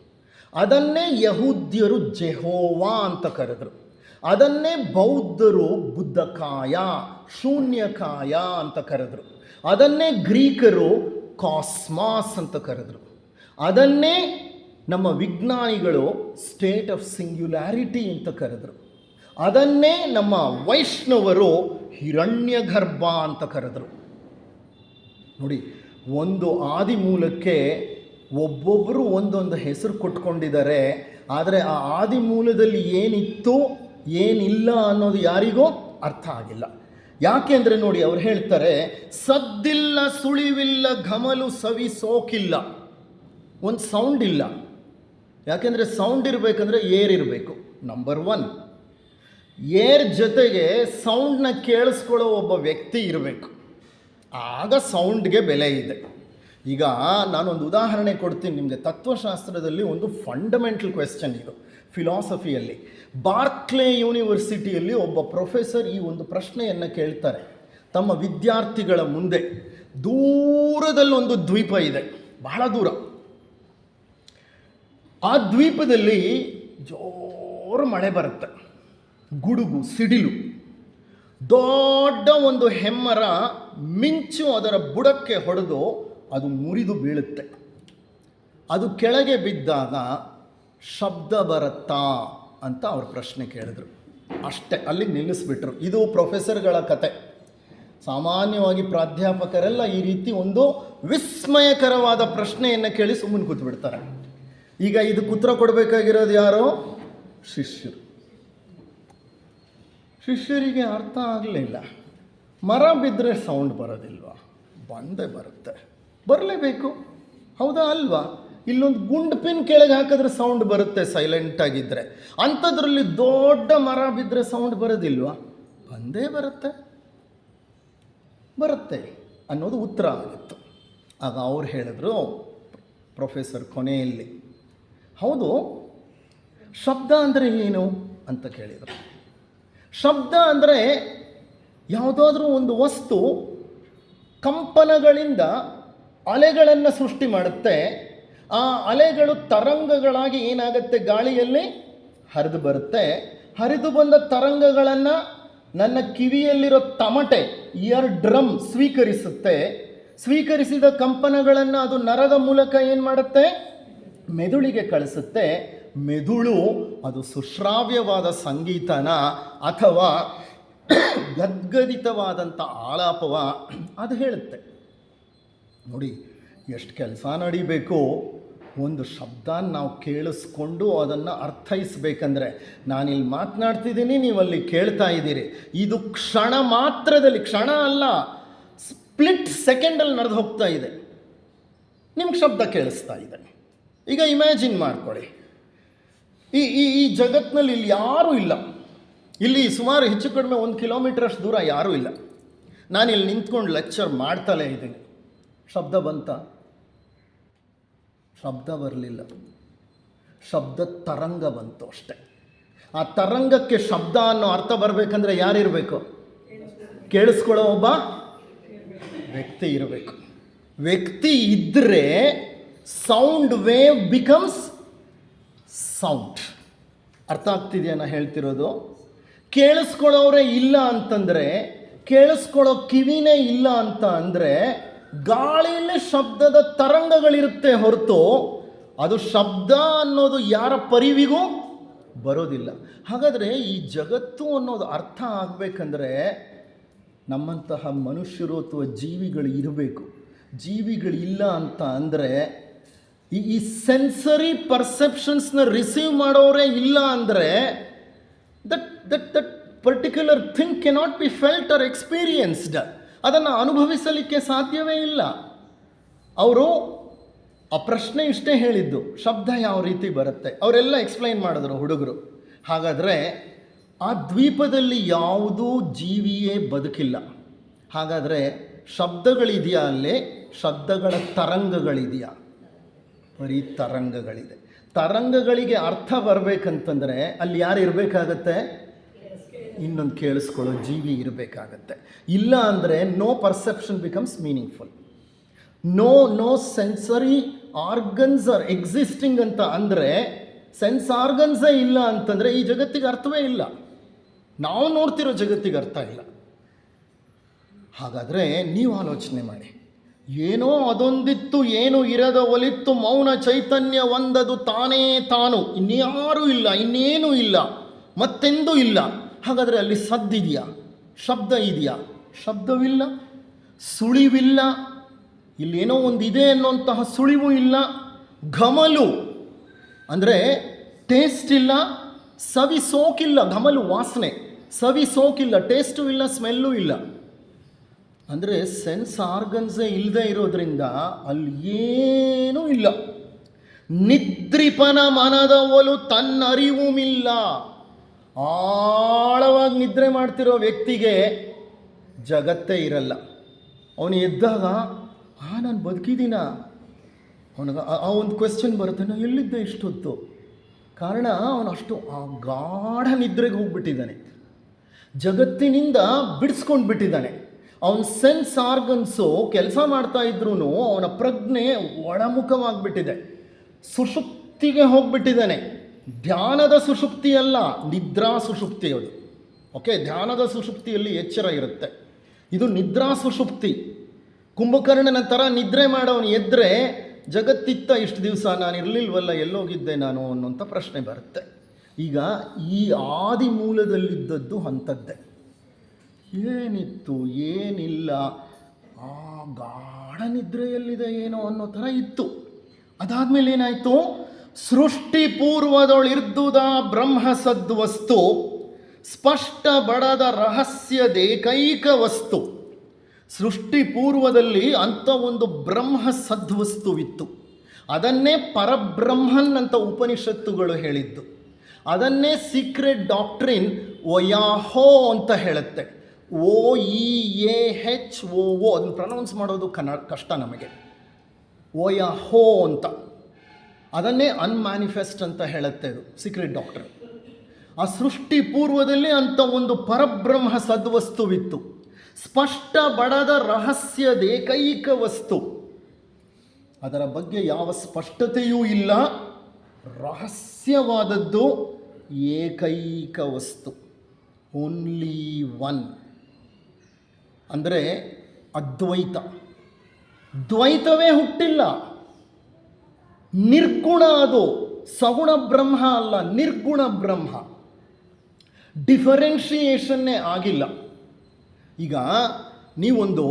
ಅದನ್ನೇ ಯಹೂದ್ಯರು ಜೆಹೋವಾ ಅಂತ ಕರೆದರು. ಅದನ್ನೇ ಬೌದ್ಧರು ಬುದ್ಧಕಾಯ, ಶೂನ್ಯಕಾಯ ಅಂತ ಕರೆದರು. ಅದನ್ನೇ ಗ್ರೀಕರು ಕಾಸ್ಮಾಸ್ ಅಂತ ಕರೆದರು. ಅದನ್ನೇ ನಮ್ಮ ವಿಜ್ಞಾನಿಗಳು ಸ್ಟೇಟ್ ಆಫ್ ಸಿಂಗ್ಯುಲಾರಿಟಿ ಅಂತ ಕರೆದರು. ಅದನ್ನೇ ನಮ್ಮ ವೈಷ್ಣವರು ಹಿರಣ್ಯಗರ್ಭ ಅಂತ ಕರೆದರು. ನೋಡಿ, ಒಂದು ಆದಿ ಮೂಲಕ್ಕೆ ಒಬ್ಬೊಬ್ಬರು ಒಂದೊಂದು ಹೆಸರು ಕೊಟ್ಕೊಂಡಿದ್ದಾರೆ. ಆದರೆ ಆ ಆದಿ ಮೂಲದಲ್ಲಿ ಏನಿತ್ತು ಏನಿಲ್ಲ ಅನ್ನೋದು ಯಾರಿಗೂ ಅರ್ಥ ಆಗಿಲ್ಲ. ಯಾಕೆಂದರೆ ನೋಡಿ, ಅವ್ರು ಹೇಳ್ತಾರೆ, ಸದ್ದಿಲ್ಲ, ಸುಳಿವಿಲ್ಲ, ಘಮಲು, ಸವಿ, ಸೋಕಿಲ್ಲ. ಒಂದು ಸೌಂಡ್ ಇಲ್ಲ. ಯಾಕೆಂದರೆ ಸೌಂಡ್ ಇರಬೇಕಂದ್ರೆ ಏರ್ ಇರಬೇಕು. ನಂಬರ್ 1, ಏರ್ ಜೊತೆಗೆ ಸೌಂಡ್ನ ಕೇಳಿಸ್ಕೊಳ್ಳೋ ಒಬ್ಬ ವ್ಯಕ್ತಿ ಇರಬೇಕು. ಆಗ ಸೌಂಡ್ಗೆ ಬೆಲೆ ಇದೆ. ಈಗ ನಾನೊಂದು ಉದಾಹರಣೆ ಕೊಡ್ತೀನಿ ನಿಮಗೆ. ತತ್ವಶಾಸ್ತ್ರದಲ್ಲಿ ಒಂದು ಫಂಡಮೆಂಟಲ್ ಕ್ವೆಶ್ಚನ್ ಇದು. ಫಿಲಾಸಫಿಯಲ್ಲಿ ಬಾರ್ಕ್ಲೆ ಯೂನಿವರ್ಸಿಟಿಯಲ್ಲಿ ಒಬ್ಬ ಪ್ರೊಫೆಸರ್ ಈ ಒಂದು ಪ್ರಶ್ನೆಯನ್ನು ಕೇಳ್ತಾರೆ ತಮ್ಮ ವಿದ್ಯಾರ್ಥಿಗಳ ಮುಂದೆ. ದೂರದಲ್ಲಿ ಒಂದು ದ್ವೀಪ ಇದೆ, ಬಹಳ ದೂರ. ಆ ದ್ವೀಪದಲ್ಲಿ ಜೋರು ಮಳೆ ಬರುತ್ತೆ, ಗುಡುಗು, ಸಿಡಿಲು. ದೊಡ್ಡ ಒಂದು ಹೆಮ್ಮರ ಮಿಂಚು ಅದರ ಬುಡಕ್ಕೆ ಹೊಡೆದು ಅದು ಮುರಿದು ಬೀಳುತ್ತೆ. ಅದು ಕೆಳಗೆ ಬಿದ್ದಾಗ ಶಬ್ದ ಬರುತ್ತಾ ಅಂತ ಅವ್ರ ಪ್ರಶ್ನೆ ಕೇಳಿದ್ರು. ಅಷ್ಟೇ, ಅಲ್ಲಿಗೆ ನಿಲ್ಲಿಸ್ಬಿಟ್ರು. ಇದು ಪ್ರೊಫೆಸರ್ಗಳ ಕತೆ. ಸಾಮಾನ್ಯವಾಗಿ ಪ್ರಾಧ್ಯಾಪಕರೆಲ್ಲ ಈ ರೀತಿ ಒಂದು ವಿಸ್ಮಯಕರವಾದ ಪ್ರಶ್ನೆಯನ್ನು ಕೇಳಿ ಸುಮ್ಮನೆ ಕೂತ್ಬಿಡ್ತಾರೆ. ಈಗ ಇದಕ್ಕೆ ಉತ್ತರ ಕೊಡಬೇಕಾಗಿರೋದು ಯಾರೋ? ಶಿಷ್ಯರು. ಶಿಷ್ಯರಿಗೆ ಅರ್ಥ ಆಗಲಿಲ್ಲ. ಮರ ಬಿದ್ದರೆ ಸೌಂಡ್ ಬರೋದಿಲ್ವಾ? ಬಂದೇ ಬರುತ್ತೆ, ಬರಲೇಬೇಕು. ಹೌದಾ ಅಲ್ವಾ? ಇಲ್ಲೊಂದು ಗುಂಡು ಪಿನ್ ಕೆಳಗೆ ಹಾಕಿದ್ರೆ ಸೌಂಡ್ ಬರುತ್ತೆ ಸೈಲೆಂಟಾಗಿದ್ದರೆ. ಅಂಥದ್ರಲ್ಲಿ ದೊಡ್ಡ ಮರ ಬಿದ್ದರೆ ಸೌಂಡ್ ಬರೋದಿಲ್ವಾ? ಬಂದೇ ಬರುತ್ತೆ ಅನ್ನೋದು ಉತ್ತರ ಆಗಿತ್ತು. ಆಗ ಅವ್ರು ಹೇಳಿದ್ರು, ಪ್ರೊಫೆಸರ್ ಕೊನೆಯಲ್ಲಿ, ಹೌದು, ಶಬ್ದ ಅಂದರೆ ಏನು ಅಂತ ಕೇಳಿದರು. ಶಬ್ದ ಅಂದರೆ ಯಾವುದಾದ್ರೂ ಒಂದು ವಸ್ತು ಕಂಪನಗಳಿಂದ ಅಲೆಗಳನ್ನು ಸೃಷ್ಟಿ ಮಾಡುತ್ತೆ. ಆ ಅಲೆಗಳು ತರಂಗಗಳಾಗಿ ಏನಾಗುತ್ತೆ, ಗಾಳಿಯಲ್ಲಿ ಹರಿದು ಬರುತ್ತೆ. ಹರಿದು ಬಂದ ತರಂಗಗಳನ್ನು ನನ್ನ ಕಿವಿಯಲ್ಲಿರೋ ತಮಟೆ, ಇಯರ್ ಡ್ರಮ್ ಸ್ವೀಕರಿಸುತ್ತೆ. ಸ್ವೀಕರಿಸಿದ ಕಂಪನಗಳನ್ನು ಅದು ನರದ ಮೂಲಕ ಏನು ಮಾಡುತ್ತೆ, ಮೆದುಳಿಗೆ ಕಳಿಸುತ್ತೆ. ಮೆದುಳು ಅದು ಸುಶ್ರಾವ್ಯವಾದ ಸಂಗೀತನ ಅಥವಾ ಗದ್ಗದಿತವಾದಂಥ ಆಲಾಪವ ಅದು ಹೇಳುತ್ತೆ. ನೋಡಿ ಎಷ್ಟು ಕೆಲಸ ನಡಿಬೇಕು. ಒಂದು ಶಬ್ದನ ನಾವು ಕೇಳಿಸ್ಕೊಂಡು ಅದನ್ನು ಅರ್ಥೈಸ್ಬೇಕಂದ್ರೆ, ನಾನಿಲ್ಲಿ ಮಾತನಾಡ್ತಿದ್ದೀನಿ, ನೀವಲ್ಲಿ ಕೇಳ್ತಾ ಇದ್ದೀರಿ. ಇದು ಕ್ಷಣ ಮಾತ್ರದಲ್ಲಿ, ಕ್ಷಣ ಅಲ್ಲ, ಸ್ಪ್ಲಿಟ್ ಸೆಕೆಂಡಲ್ಲಿ ನಡೆದು ಹೋಗ್ತಾ ಇದೆ. ನಿಮ್ಗೆ ಶಬ್ದ ಕೇಳಿಸ್ತಾ ಇದೆ. ಈಗ ಇಮ್ಯಾಜಿನ್ ಮಾಡ್ಕೊಳ್ಳಿ, ಈ ಈ ಈ ಜಗತ್ತಿನಲ್ಲಿ ಇಲ್ಲಿ ಯಾರೂ ಇಲ್ಲ. ಇಲ್ಲಿ ಸುಮಾರು ಹೆಚ್ಚು ಕಡಿಮೆ 1 ಕಿಲೋಮೀಟರ್ ಅಷ್ಟು ದೂರ ಯಾರೂ ಇಲ್ಲ. ನಾನಿಲ್ಲಿ ನಿಂತ್ಕೊಂಡು ಲೆಕ್ಚರ್ ಮಾಡ್ತಲೇ ಇದ್ದೀನಿ. ಶಬ್ದ ಬಂತ? ಶಬ್ದ ಬರಲಿಲ್ಲ. ಶಬ್ದ ತರಂಗ ಬಂತು ಅಷ್ಟೆ. ಆ ತರಂಗಕ್ಕೆ ಶಬ್ದ ಅನ್ನೋ ಅರ್ಥ ಬರಬೇಕಂದ್ರೆ ಯಾರಿರಬೇಕು? ಕೇಳಿಸ್ಕೊಳ್ಳೋ ಒಬ್ಬ ವ್ಯಕ್ತಿ ಇರಬೇಕು. ವ್ಯಕ್ತಿ ಇದ್ದರೆ ಸೌಂಡ್ ವೇವ್ ಬಿಕಮ್ಸ್ ಸೌಂಡ್. ಅರ್ಥ ಆಗ್ತಿದೆಯಾ ನಾ ಹೇಳ್ತಿರೋದು? ಕೇಳಿಸ್ಕೊಳ್ಳೋರೇ ಇಲ್ಲ ಅಂತಂದರೆ, ಕೇಳಿಸ್ಕೊಳ್ಳೋ ಕಿವಿನೇ ಇಲ್ಲ ಅಂತ ಅಂದರೆ, ಗಾಳಿಯಲ್ಲಿ ಶಬ್ದದ ತರಂಗಗಳಿರುತ್ತೆ ಹೊರತು ಅದು ಶಬ್ದ ಅನ್ನೋದು ಯಾರ ಪರಿವಿಗೂ ಬರೋದಿಲ್ಲ. ಹಾಗಾದರೆ ಈ ಜಗತ್ತು ಅನ್ನೋದು ಅರ್ಥ ಆಗಬೇಕಂದ್ರೆ ನಮ್ಮಂತಹ ಮನುಷ್ಯರು ಅಥವಾ ಜೀವಿಗಳು ಇರಬೇಕು. ಜೀವಿಗಳಿಲ್ಲ ಅಂತ ಅಂದರೆ, ಈ ಸೆನ್ಸರಿ ಪರ್ಸೆಪ್ಷನ್ಸ್ನ ರಿಸೀವ್ ಮಾಡೋರೇ ಇಲ್ಲ ಅಂದರೆ, that particular thing cannot be felt or experienced. ಅದನ್ನು ಅನುಭವಿಸಲಿಕ್ಕೆ ಸಾಧ್ಯವೇ ಇಲ್ಲ. ಅವರು ಆ ಪ್ರಶ್ನೆ ಇಷ್ಟೇ ಹೇಳಿದ್ದು, ಶಬ್ದ ಯಾವ ರೀತಿ ಬರುತ್ತೆ. ಅವರೆಲ್ಲ ಎಕ್ಸ್ಪ್ಲೈನ್ ಮಾಡಿದ್ರು ಹುಡುಗರು. ಹಾಗಾದರೆ ಆ ದ್ವೀಪದಲ್ಲಿ ಯಾವುದೂ ಜೀವಿಯೇ ಬದುಕಿಲ್ಲ. ಹಾಗಾದರೆ ಶಬ್ದಗಳಿದೆಯಾ? ಅಲ್ಲೇ ಶಬ್ದಗಳ ತರಂಗಗಳಿದೆಯಾ? ಬರೀ ತರಂಗಗಳಿದೆ. ತರಂಗಗಳಿಗೆ ಅರ್ಥ ಬರಬೇಕಂತಂದರೆ ಅಲ್ಲಿ ಯಾರು ಇರಬೇಕಾಗತ್ತೆ? ಇನ್ನೊಂದು ಕೇಳಿಸ್ಕೊಳ್ಳೋ ಜೀವಿ ಇರಬೇಕಾಗತ್ತೆ. ಇಲ್ಲ ಅಂದರೆ no perception becomes meaningful. No sensory organs are existing ಅಂತ ಅಂದರೆ, ಸೆನ್ಸ್ ಆರ್ಗನ್ಸೇ ಇಲ್ಲ ಅಂತಂದರೆ ಈ ಜಗತ್ತಿಗೆ ಅರ್ಥವೇ ಇಲ್ಲ. ನಾವು ನೋಡ್ತಿರೋ ಜಗತ್ತಿಗೆ ಅರ್ಥ ಇಲ್ಲ. ಹಾಗಾದರೆ ನೀವು ಆಲೋಚನೆ ಮಾಡಿ, ಏನೋ ಅದೊಂದಿತ್ತು, ಏನು ಇರದ ಒಲಿತ್ತು, ಮೌನ ಚೈತನ್ಯ ಒಂದದು ತಾನೇ ತಾನು, ಇನ್ಯಾರೂ ಇಲ್ಲ, ಇನ್ನೇನೂ ಇಲ್ಲ, ಮತ್ತೆಂದೂ ಇಲ್ಲ. ಹಾಗಾದರೆ ಅಲ್ಲಿ ಸದ್ದಿದೆಯಾ? ಶಬ್ದ ಇದೆಯಾ? ಶಬ್ದವಿಲ್ಲ, ಸುಳಿವಿಲ್ಲ, ಇಲ್ಲೇನೋ ಒಂದು ಇದೆ ಅನ್ನೋಂತಹ ಸುಳಿವು ಇಲ್ಲ. ಘಮಲು ಅಂದರೆ ಟೇಸ್ಟ್ ಇಲ್ಲ, ಸವಿ ಸೋಕಿಲ್ಲ. ಘಮಲು ವಾಸನೆ, ಸವಿ ಸೋಕಿಲ್ಲ, ಟೇಸ್ಟು ಇಲ್ಲ, ಸ್ಮೆಲ್ಲು ಇಲ್ಲ. ಅಂದರೆ ಸೆನ್ಸ್ ಆರ್ಗನ್ಸೇ ಇಲ್ಲದೆ ಇರೋದ್ರಿಂದ ಅಲ್ಲಿ ಏನೂ ಇಲ್ಲ. ನಿದ್ರಿಪನ ಮನದ ಒಲು ತನ್ನರಿವುಮಿಲ್ಲ. ಆಳವಾಗಿ ನಿದ್ರೆ ಮಾಡ್ತಿರೋ ವ್ಯಕ್ತಿಗೆ ಜಗತ್ತೇ ಇರಲ್ಲ. ಅವನು ಎದ್ದಾಗ ನಾನು ಬದುಕಿದ್ದೀನ, ಅವನಿಗೆ ಆ ಒಂದು ಕ್ವೆಶ್ಚನ್ ಬರುತ್ತೆ, ನಾನು ಎಲ್ಲಿದ್ದೆ ಇಷ್ಟೊತ್ತು? ಕಾರಣ ಅವನು ಅಷ್ಟು ಆ ಗಾಢ ನಿದ್ರೆಗೆ ಹೋಗ್ಬಿಟ್ಟಿದ್ದಾನೆ, ಜಗತ್ತಿನಿಂದ ಬಿಡಿಸ್ಕೊಂಡು ಬಿಟ್ಟಿದ್ದಾನೆ. ಅವನ ಸೆನ್ಸ್ ಆರ್ಗನ್ಸು ಕೆಲಸ ಮಾಡ್ತಾ ಇದ್ರೂ ಅವನ ಪ್ರಜ್ಞೆ ಒಳಮುಖವಾಗಿಬಿಟ್ಟಿದೆ, ಸುಷುಪ್ತಿಗೆ ಹೋಗ್ಬಿಟ್ಟಿದ್ದಾನೆ. ಧ್ಯಾನದ ಸುಷುಪ್ತಿ ಅಲ್ಲ, ನಿದ್ರಾ ಸುಷುಪ್ತಿ ಅದು. ಓಕೆ, ಧ್ಯಾನದ ಸುಷುಪ್ತಿಯಲ್ಲಿ ಎಚ್ಚರ ಇರುತ್ತೆ, ಇದು ನಿದ್ರಾ ಸುಷುಪ್ತಿ. ಕುಂಭಕರ್ಣನ ಥರ ನಿದ್ರೆ ಮಾಡೋನು ಎದ್ದರೆ ಜಗತ್ತಿತ್ತ ಇಷ್ಟು ದಿವಸ ನಾನು ಇರಲಿಲ್ವಲ್ಲ, ಎಲ್ಲೋಗಿದ್ದೆ ನಾನು ಅನ್ನೋಂಥ ಪ್ರಶ್ನೆ ಬರುತ್ತೆ. ಈಗ ಈ ಆದಿ ಮೂಲದಲ್ಲಿದ್ದದ್ದು ಅಂಥದ್ದೇ. ಏನಿತ್ತು ಏನಿಲ್ಲ, ಆ ಗಾಢ ನಿದ್ರೆಯಲ್ಲಿದೆ ಏನೋ ಅನ್ನೋ ಥರ ಇತ್ತು. ಅದಾದಮೇಲೆ ಏನಾಯಿತು? ಸೃಷ್ಟಿ ಪೂರ್ವದೊಳಿರ್ದುದ ಬ್ರಹ್ಮ ಸದ್ವಸ್ತು, ಸ್ಪಷ್ಟ ಬಡದ ರಹಸ್ಯದೇಕೈಕ ವಸ್ತು. ಸೃಷ್ಟಿ ಪೂರ್ವದಲ್ಲಿ ಅಂಥ ಒಂದು ಬ್ರಹ್ಮ ಸದ್ವಸ್ತುವಿತ್ತು. ಅದನ್ನೇ ಪರಬ್ರಹ್ಮನ್ ಅಂತ ಉಪನಿಷತ್ತುಗಳು ಹೇಳಿದ್ದು. ಅದನ್ನೇ ಸೀಕ್ರೆಟ್ ಡಾಕ್ಟ್ರಿನ್ ಒಯಾಹೋ ಅಂತ ಹೇಳುತ್ತೆ. OEAHOO, ಅದನ್ನು ಪ್ರೊನೌನ್ಸ್ ಮಾಡೋದು ಕಷ್ಟ ನಮಗೆ. ಒಯಾಹೋ ಅಂತ, ಅದನ್ನೇ ಅನ್ಮ್ಯಾನಿಫೆಸ್ಟ್ ಅಂತ ಹೇಳುತ್ತೆ ಅದು ಸೀಕ್ರೆಟ್ ಡಾಕ್ಟ್ರಿನ್. ಆ ಸೃಷ್ಟಿ ಪೂರ್ವದಲ್ಲಿ ಅಂಥ ಒಂದು ಪರಬ್ರಹ್ಮ ಸದ್ವಸ್ತುವಿತ್ತು, ಸ್ಪಷ್ಟ ಬಡದ ರಹಸ್ಯದೇಕೈಕ ವಸ್ತು. ಅದರ ಬಗ್ಗೆ ಯಾವ ಸ್ಪಷ್ಟತೆಯೂ ಇಲ್ಲ, ರಹಸ್ಯವಾದದ್ದು ಏಕೈಕ ವಸ್ತು, ಓನ್ಲಿ ಒನ್. ಅಂದರೆ ಅದ್ವೈತ. ದ್ವೈತವೇ ಹುಟ್ಟಿಲ್ಲ. ನಿರ್ಗುಣ, ಅದು ಸಗುಣ ಬ್ರಹ್ಮ ಅಲ್ಲ, ನಿರ್ಗುಣ ಬ್ರಹ್ಮ. ಡಿಫರೆನ್ಷಿಯೇಷನ್ನೇ ಆಗಿಲ್ಲ. ಈಗ ನೀವೊಂದು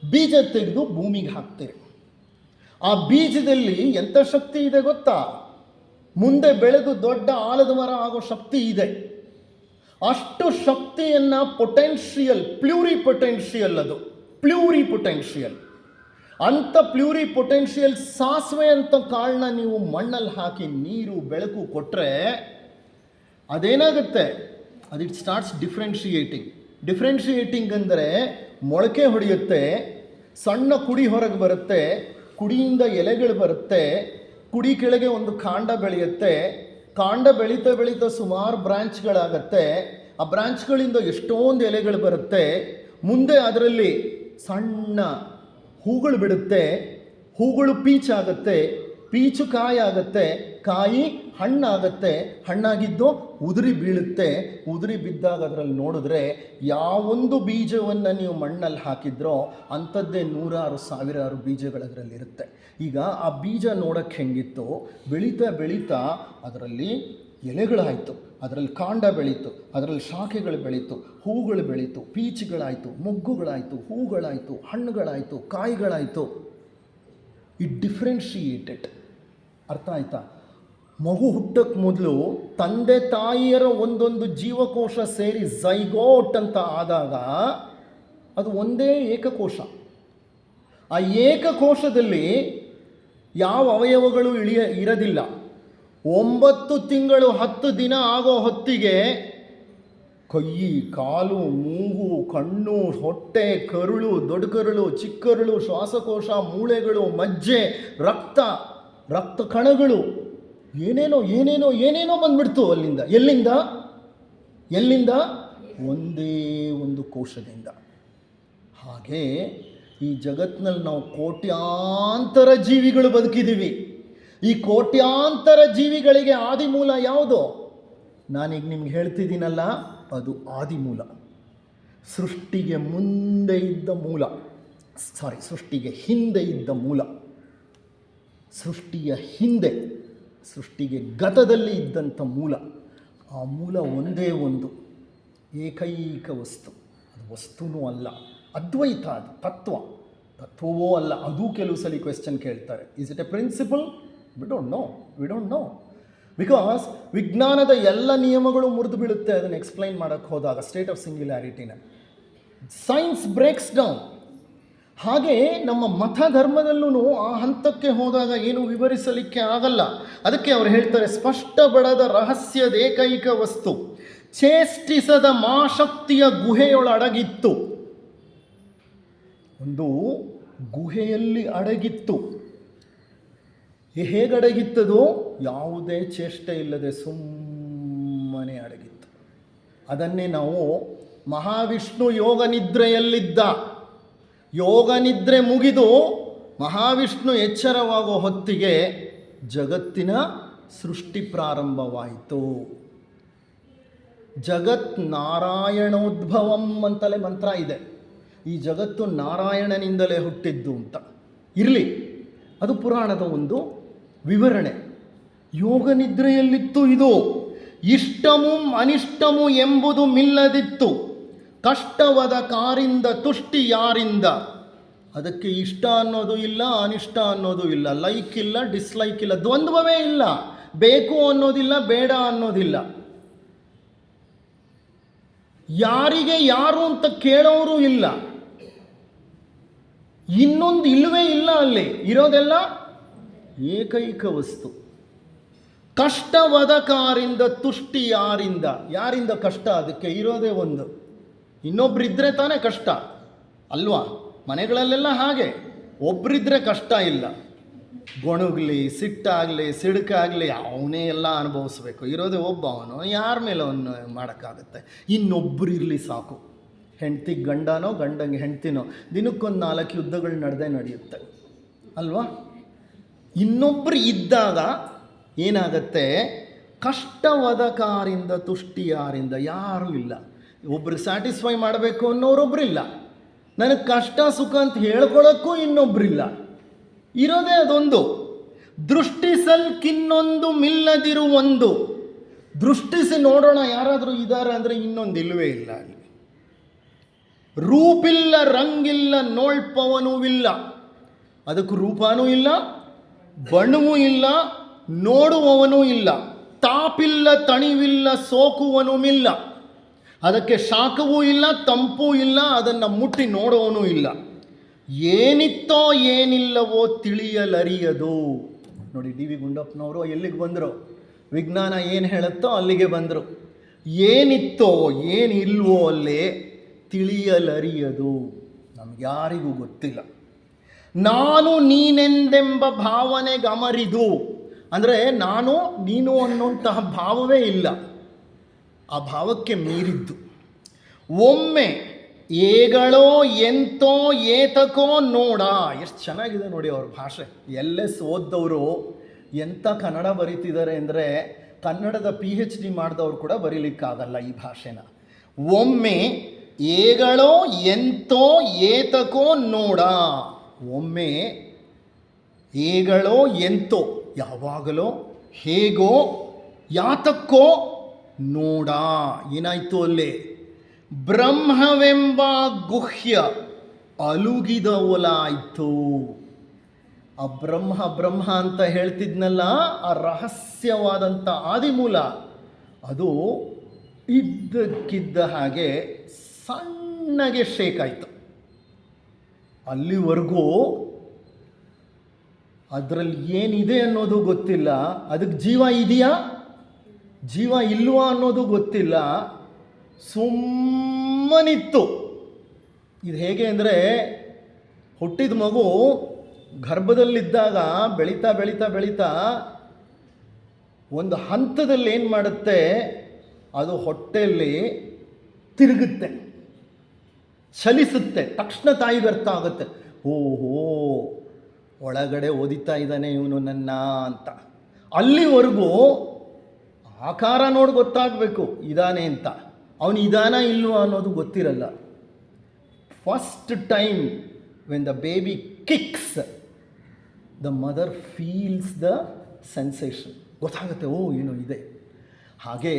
ಬೀಜ ತೆಗೆದು ಭೂಮಿಗೆ ಹಾಕ್ತೀರಿ. ಆ ಬೀಜದಲ್ಲಿ ಎಂಥ ಶಕ್ತಿ ಇದೆ ಗೊತ್ತಾ? ಮುಂದೆ ಬೆಳೆದು ದೊಡ್ಡ ಆಲದ ಮರ ಆಗೋ ಶಕ್ತಿ ಇದೆ. ಅಷ್ಟು ಶಕ್ತಿಯನ್ನು ಪೊಟೆನ್ಷಿಯಲ್, ಪ್ಲ್ಯೂರಿಪೊಟೆನ್ಷಿಯಲ್, ಅದು ಪ್ಲ್ಯೂರಿಪೊಟೆನ್ಷಿಯಲ್. ಅಂಥ ಪ್ಲ್ಯೂರಿಪೊಟೆನ್ಷಿಯಲ್ ಸಾಸಿವೆ ಅಂತ ಕಾಳನ್ನ ನೀವು ಮಣ್ಣಲ್ಲಿ ಹಾಕಿ ನೀರು ಬೆಳಕು ಕೊಟ್ಟರೆ ಅದೇನಾಗುತ್ತೆ? ಅದು ಇಟ್ ಸ್ಟಾರ್ಟ್ಸ್ ಡಿಫ್ರೆನ್ಷಿಯೇಟಿಂಗ್ ಅಂದರೆ ಮೊಳಕೆ ಹೊಡೆಯುತ್ತೆ, ಸಣ್ಣ ಕುಡಿ ಹೊರಗೆ ಬರುತ್ತೆ, ಕುಡಿಯಿಂದ ಎಲೆಗಳು ಬರುತ್ತೆ, ಕುಡಿ ಕೆಳಗೆ ಒಂದು ಕಾಂಡ ಬೆಳೆಯುತ್ತೆ, ಕಾಂಡ ಬೆಳೀತಾ ಬೆಳೀತಾ ಸುಮಾರು ಬ್ರಾಂಚ್ಗಳಾಗತ್ತೆ, ಆ ಬ್ರಾಂಚ್ಗಳಿಂದ ಎಷ್ಟೊಂದು ಎಲೆಗಳು ಬರುತ್ತೆ, ಮುಂದೆ ಅದರಲ್ಲಿ ಸಣ್ಣ ಹೂಗಳು ಬಿಡುತ್ತೆ, ಹೂಗಳು ಪೀಚಾಗತ್ತೆ, ಪೀಚು ಕಾಯಾಗತ್ತೆ, ಕಾಯಿ ಹಣ್ಣಾಗತ್ತೆ, ಹಣ್ಣಾಗಿದ್ದು ಉದುರಿ ಬೀಳುತ್ತೆ, ಉದುರಿ ಬಿದ್ದಾಗ ಅದರಲ್ಲಿ ನೋಡಿದ್ರೆ ಯಾವೊಂದು ಬೀಜವನ್ನು ನೀವು ಮಣ್ಣಲ್ಲಿ ಹಾಕಿದ್ರೋ ಅಂಥದ್ದೇ 100,000 ಬೀಜಗಳು ಅದರಲ್ಲಿರುತ್ತೆ. ಈಗ ಆ ಬೀಜ ನೋಡೋಕ್ಕೆ ಹೆಂಗಿತ್ತು? ಬೆಳೀತಾ ಬೆಳೀತಾ ಅದರಲ್ಲಿ ಎಲೆಗಳಾಯಿತು, ಅದರಲ್ಲಿ ಕಾಂಡ ಬೆಳೀತು, ಅದರಲ್ಲಿ ಶಾಖೆಗಳು ಬೆಳೀತು, ಹೂಗಳು ಬೆಳೀತು, ಪೀಚುಗಳಾಯಿತು, ಮೊಗ್ಗುಗಳಾಯಿತು, ಹೂಗಳಾಯಿತು, ಹಣ್ಣುಗಳಾಯಿತು, ಕಾಯಿಗಳಾಯಿತು. It differentiated. ಅರ್ಥ ಆಯ್ತಾ? ಮಗು ಹುಟ್ಟಕ್ಕೆ ಮೊದಲು ತಂದೆ ತಾಯಿಯರ ಒಂದೊಂದು ಜೀವಕೋಶ ಸೇರಿ ಝೈಗೋಟ್ ಅಂತ ಆದಾಗ ಅದು ಒಂದೇ ಏಕಕೋಶ. ಆ ಏಕಕೋಶದಲ್ಲಿ ಯಾವ ಅವಯವಗಳು ಇರೋದಿಲ್ಲ. 9 ತಿಂಗಳು 10 ದಿನ ಆಗೋ ಹೊತ್ತಿಗೆ ಕೈ, ಕಾಲು, ಮೂಗು, ಕಣ್ಣು, ಹೊಟ್ಟೆ, ಕರುಳು, ದೊಡ್ಡ ಕರುಳು, ಚಿಕ್ಕ ಕರುಳು, ಶ್ವಾಸಕೋಶ, ಮೂಳೆಗಳು, ಮಜ್ಜೆ, ರಕ್ತ ಕಣಗಳು, ಏನೇನೋ ಬಂದ್ಬಿಡ್ತು ಅಲ್ಲಿಂದ. ಎಲ್ಲಿಂದ? ಒಂದೇ ಒಂದು ಕೋಶದಿಂದ. ಹಾಗೆ ಈ ಜಗತ್ತಿನಲ್ಲಿ ನಾವು ಕೋಟ್ಯಾಂತರ ಜೀವಿಗಳು ಬದುಕಿದ್ದೀವಿ. ಈ ಕೋಟ್ಯಾಂತರ ಜೀವಿಗಳಿಗೆ ಆದಿಮೂಲ ಯಾವುದು? ನಾನೀಗ ನಿಮ್ಗೆ ಹೇಳ್ತಿದ್ದೀನಲ್ಲ, ಅದು ಆದಿಮೂಲ. ಸೃಷ್ಟಿಗೆ ಮುಂದೆ ಇದ್ದ ಮೂಲ, ಸೃಷ್ಟಿಗೆ ಹಿಂದೆ ಇದ್ದ ಮೂಲ, ಸೃಷ್ಟಿಯ ಹಿಂದೆ, ಸೃಷ್ಟಿಗೆ ಗತದಲ್ಲಿ ಇದ್ದಂಥ ಮೂಲ. ಆ ಮೂಲ ಒಂದೇ ಒಂದು ಏಕೈಕ ವಸ್ತು. ಅದು ವಸ್ತುನೂ ಅಲ್ಲ, ಅದ್ವೈತ, ಅದು ತತ್ವವೋ ಅಲ್ಲ. ಅದು ಕೆಲವು ಸಲ ಕ್ವೆಶ್ಚನ್ ಕೇಳ್ತಾರೆ, is it a principle? We don't know because ವಿಜ್ಞಾನದ ಎಲ್ಲ ನಿಯಮಗಳು ಮುರಿದು ಬೀಳುತ್ತೆ ಅದನ್ನು ಎಕ್ಸ್ಪ್ಲೈನ್ ಮಾಡೋಕ್ಕೆ ಹೋದಾಗ, ಸ್ಟೇಟ್ ಆಫ್ ಸಿಂಗ್ಯುಲಾರಿಟಿನ. Science breaks down. ಹಾಗೆ ನಮ್ಮ ಮತ ಧರ್ಮದಲ್ಲೂ ಆ ಹಂತಕ್ಕೆ ಹೋದಾಗ ಏನು ವಿವರಿಸಲಿಕ್ಕೆ ಆಗಲ್ಲ. ಅದಕ್ಕೆ ಅವರು ಹೇಳ್ತಾರೆ, ಸ್ಪಷ್ಟಪಡದ ರಹಸ್ಯದ ಏಕೈಕ ವಸ್ತು ಚೇಷ್ಟಿಸದ ಮಾಶಕ್ತಿಯ ಗುಹೆಯೊಳಡಗಿತ್ತು. ಒಂದು ಗುಹೆಯಲ್ಲಿ ಅಡಗಿತ್ತು. ಹೇಗಡಗಿತ್ತದು? ಯಾವುದೇ ಚೇಷ್ಟೆ ಇಲ್ಲದೆ ಸುಮ್ಮನೆ ಅಡಗಿತ್ತು. ಅದನ್ನೇ ನಾವು ಮಹಾವಿಷ್ಣು ಯೋಗ ನಿದ್ರೆ ಮುಗಿದು ಮಹಾವಿಷ್ಣು ಎಚ್ಚರವಾಗೋ ಹೊತ್ತಿಗೆ ಜಗತ್ತಿನ ಸೃಷ್ಟಿ ಪ್ರಾರಂಭವಾಯಿತು. ಜಗತ್ ನಾರಾಯಣೋದ್ಭವಂ ಅಂತಲೇ ಮಂತ್ರ ಇದೆ. ಈ ಜಗತ್ತು ನಾರಾಯಣನಿಂದಲೇ ಹುಟ್ಟಿದ್ದು ಅಂತ. ಇರಲಿ, ಅದು ಪುರಾಣದ ಒಂದು ವಿವರಣೆ. ಯೋಗ ನಿದ್ರೆಯಲ್ಲಿತ್ತು ಇದು. ಇಷ್ಟಮು ಅನಿಷ್ಟಮು ಎಂಬುದು ಮಿಲ್ಲದಿತ್ತು. ಕಷ್ಟವದ ಕಾರಿಂದ ತುಷ್ಟಿ ಯಾರಿಂದ. ಅದಕ್ಕೆ ಇಷ್ಟ ಅನ್ನೋದು ಇಲ್ಲ, ಅನಿಷ್ಟ ಅನ್ನೋದು ಇಲ್ಲ, ಲೈಕ್ ಇಲ್ಲ, ಡಿಸ್ಲೈಕ್ ಇಲ್ಲ, ದ್ವಂದ್ವವೇ ಇಲ್ಲ. ಬೇಕು ಅನ್ನೋದಿಲ್ಲ, ಬೇಡ ಅನ್ನೋದಿಲ್ಲ. ಯಾರಿಗೆ ಯಾರು ಅಂತ ಕೇಳೋರು ಇಲ್ಲ. ಇನ್ನೊಂದು ಇಲ್ಲವೇ ಇಲ್ಲ. ಅಲ್ಲಿ ಇರೋದೆಲ್ಲ ಏಕೈಕ ವಸ್ತು. ಕಷ್ಟವದ ಕಾರಿಂದ ತುಷ್ಟಿ ಯಾರಿಂದ. ಯಾರಿಂದ ಕಷ್ಟ? ಅದಕ್ಕೆ ಇರೋದೇ ಒಂದು. ಇನ್ನೊಬ್ಬರಿದ್ದರೆ ತಾನೇ ಕಷ್ಟ ಅಲ್ವಾ? ಮನೆಗಳಲ್ಲೆಲ್ಲ ಹಾಗೆ, ಒಬ್ಬರಿದ್ದರೆ ಕಷ್ಟ ಇಲ್ಲ. ಗೊಣಗಲಿ, ಸಿಟ್ಟಾಗಲಿ, ಸಿಡುಕಾಗಲಿ ಅವನೇ ಎಲ್ಲ ಅನುಭವಿಸ್ಬೇಕು. ಇರೋದೇ ಒಬ್ಬ, ಅವನು ಯಾರ ಮೇಲೆ ಅವನು ಮಾಡೋಕ್ಕಾಗತ್ತೆ? ಇನ್ನೊಬ್ಬರು ಇರಲಿ ಸಾಕು. ಹೆಂಡ್ತಿಗೆ ಗಂಡನೋ, ಗಂಡಂಗೆ ಹೆಂಡ್ತಿನೋ, ದಿನಕ್ಕೊಂದು 4 ಯುದ್ಧಗಳು ನಡೆಯುತ್ತೆ ಅಲ್ವಾ? ಇನ್ನೊಬ್ಬರು ಇದ್ದಾಗ ಏನಾಗತ್ತೆ? ಕಷ್ಟವಾದ ಕಾರಿಂದ ತುಷ್ಟಿ ಯಾರಿಂದ. ಯಾರೂ ಇಲ್ಲ. ಒಬ್ಬರು ಸ್ಯಾಟಿಸ್ಫೈ ಮಾಡಬೇಕು ಅನ್ನೋರೊಬ್ಬರಿಲ್ಲ, ನನಗೆ ಕಷ್ಟ ಸುಖ ಅಂತ ಹೇಳ್ಕೊಳ್ಳೋಕ್ಕೂ ಇನ್ನೊಬ್ಬರಿಲ್ಲ. ಇರೋದೇ ಅದೊಂದು. ದೃಷ್ಟಿಸಲ್ಕಿನ್ನೊಂದು ಮಿಲ್ಲದಿರು ಒಂದು. ದೃಷ್ಟಿಸಿ ನೋಡೋಣ ಯಾರಾದರೂ ಇದ್ದಾರೆ ಅಂದರೆ ಇನ್ನೊಂದು ಇಲ್ಲವೇ ಇಲ್ಲ ಅಲ್ಲಿ. ರೂಪಿಲ್ಲ ರಂಗಿಲ್ಲ ನೋಳ್ಪವನೂ ಇಲ್ಲ. ಅದಕ್ಕೆ ರೂಪನೂ ಇಲ್ಲ, ಬಣ್ಣವೂ ಇಲ್ಲ, ನೋಡುವವನೂ ಇಲ್ಲ. ತಾಪಿಲ್ಲ ತಣಿವಿಲ್ಲ ಸೋಕುವನೂ ಇಲ್ಲ. ಅದಕ್ಕೆ ಶಾಖವೂ ಇಲ್ಲ, ತಂಪೂ ಇಲ್ಲ, ಅದನ್ನು ಮುಟ್ಟಿ ನೋಡುವವನೂ ಇಲ್ಲ. ಏನಿತ್ತೋ ಏನಿಲ್ಲವೋ ತಿಳಿಯಲರಿಯದು. ನೋಡಿ, ಡಿ ವಿ ಗುಂಡಪ್ಪನವರು ಎಲ್ಲಿಗೆ ಬಂದರು? ವಿಜ್ಞಾನ ಏನು ಹೇಳುತ್ತೋ ಅಲ್ಲಿಗೆ ಬಂದರು. ಏನಿತ್ತೋ ಏನಿಲ್ವೋ ಅಲ್ಲೇ ತಿಳಿಯಲರಿಯದು. ನಮಗ್ಯಾರಿಗೂ ಗೊತ್ತಿಲ್ಲ. ನಾನು ನೀನೆಂದೆಂಬ ಭಾವನೆ ಗಮರಿದು. ಅಂದರೆ ನಾನು ನೀನು ಅನ್ನುವಂತಹ ಭಾವವೇ ಇಲ್ಲ, ಆ ಭಾವಕ್ಕೆ ಮೀರಿದ್ದು. ಒಮ್ಮೆ ಏಗಳೋ ಎಂತೋ ಏತಕೋ ನೋಡ. ಎಷ್ಟು ಚೆನ್ನಾಗಿದೆ ನೋಡಿ ಅವ್ರ ಭಾಷೆ. ಎಲ್ಲೇ ಓದ್ದವರು ಎಂಥ ಕನ್ನಡ ಬರೀತಿದ್ದಾರೆ ಅಂದರೆ ಕನ್ನಡದ PhD ಮಾಡಿದವರು ಕೂಡ ಬರೀಲಿಕ್ಕಾಗಲ್ಲ ಈ ಭಾಷೆನ. ಒಮ್ಮೆ ಏಗಳೋ ಎಂತೋ ಏತಕೋ ನೋಡ. ಒಮ್ಮೆ ಏಗಳೋ ಎಂತೋ ಯಾವಾಗಲೋ, ಹೇಗೋ ಯಾತಕ್ಕೋ ನೋಡ. ಏನಾಯಿತು ಅಲ್ಲೇ? ಬ್ರಹ್ಮವೆಂಬ ಗುಹ್ಯ ಅಲುಗಿದ ಒಲಾಯಿತು. ಆ ಬ್ರಹ್ಮ ಅಂತ ಹೇಳ್ತಿದ್ನಲ್ಲ, ಆ ರಹಸ್ಯವಾದಂಥ ಆದಿಮೂಲ, ಅದು ಇದ್ದಕ್ಕಿದ್ದ ಹಾಗೆ ಸಣ್ಣಗೆ ಶೇಕ್ ಆಯಿತು. ಅಲ್ಲಿವರೆಗೂ ಅದರಲ್ಲಿ ಏನಿದೆ ಅನ್ನೋದು ಗೊತ್ತಿಲ್ಲ, ಅದಕ್ಕೆ ಜೀವ ಇದೆಯಾ ಜೀವ ಇಲ್ವಾ ಅನ್ನೋದು ಗೊತ್ತಿಲ್ಲ, ಸುಮ್ಮನಿತ್ತು. ಇದು ಹೇಗೆ ಅಂದರೆ, ಹುಟ್ಟಿದ ಮಗು ಗರ್ಭದಲ್ಲಿದ್ದಾಗ ಬೆಳೀತಾ ಬೆಳೀತಾ ಬೆಳೀತಾ ಒಂದು ಹಂತದಲ್ಲಿ ಏನು ಮಾಡುತ್ತೆ, ಅದು ಹೊಟ್ಟೆಯಲ್ಲಿ ತಿರುಗುತ್ತೆ, ಚಲಿಸುತ್ತೆ. ತಕ್ಷಣ ತಾಯಿಗೆ ಅರ್ಥ ಆಗುತ್ತೆ, ಓಹೋ ಒಳಗಡೆ ಓದಿತಾ ಇದ್ದಾನೆ ಇವನು ನನ್ನ ಅಂತ. ಅಲ್ಲಿವರೆಗೂ ಆಕಾರ ನೋಡಿ ಗೊತ್ತಾಗಬೇಕು ಇದಾನೆ ಅಂತ. ಅವನು ಇದಾನ ಇಲ್ವ ಅನ್ನೋದು ಗೊತ್ತಿರಲ್ಲ. First time when the baby kicks, the mother feels the sensation. ಗೊತ್ತಾಗುತ್ತೆ, ಓ ಏನೋ ಇದೆ. ಹಾಗೆ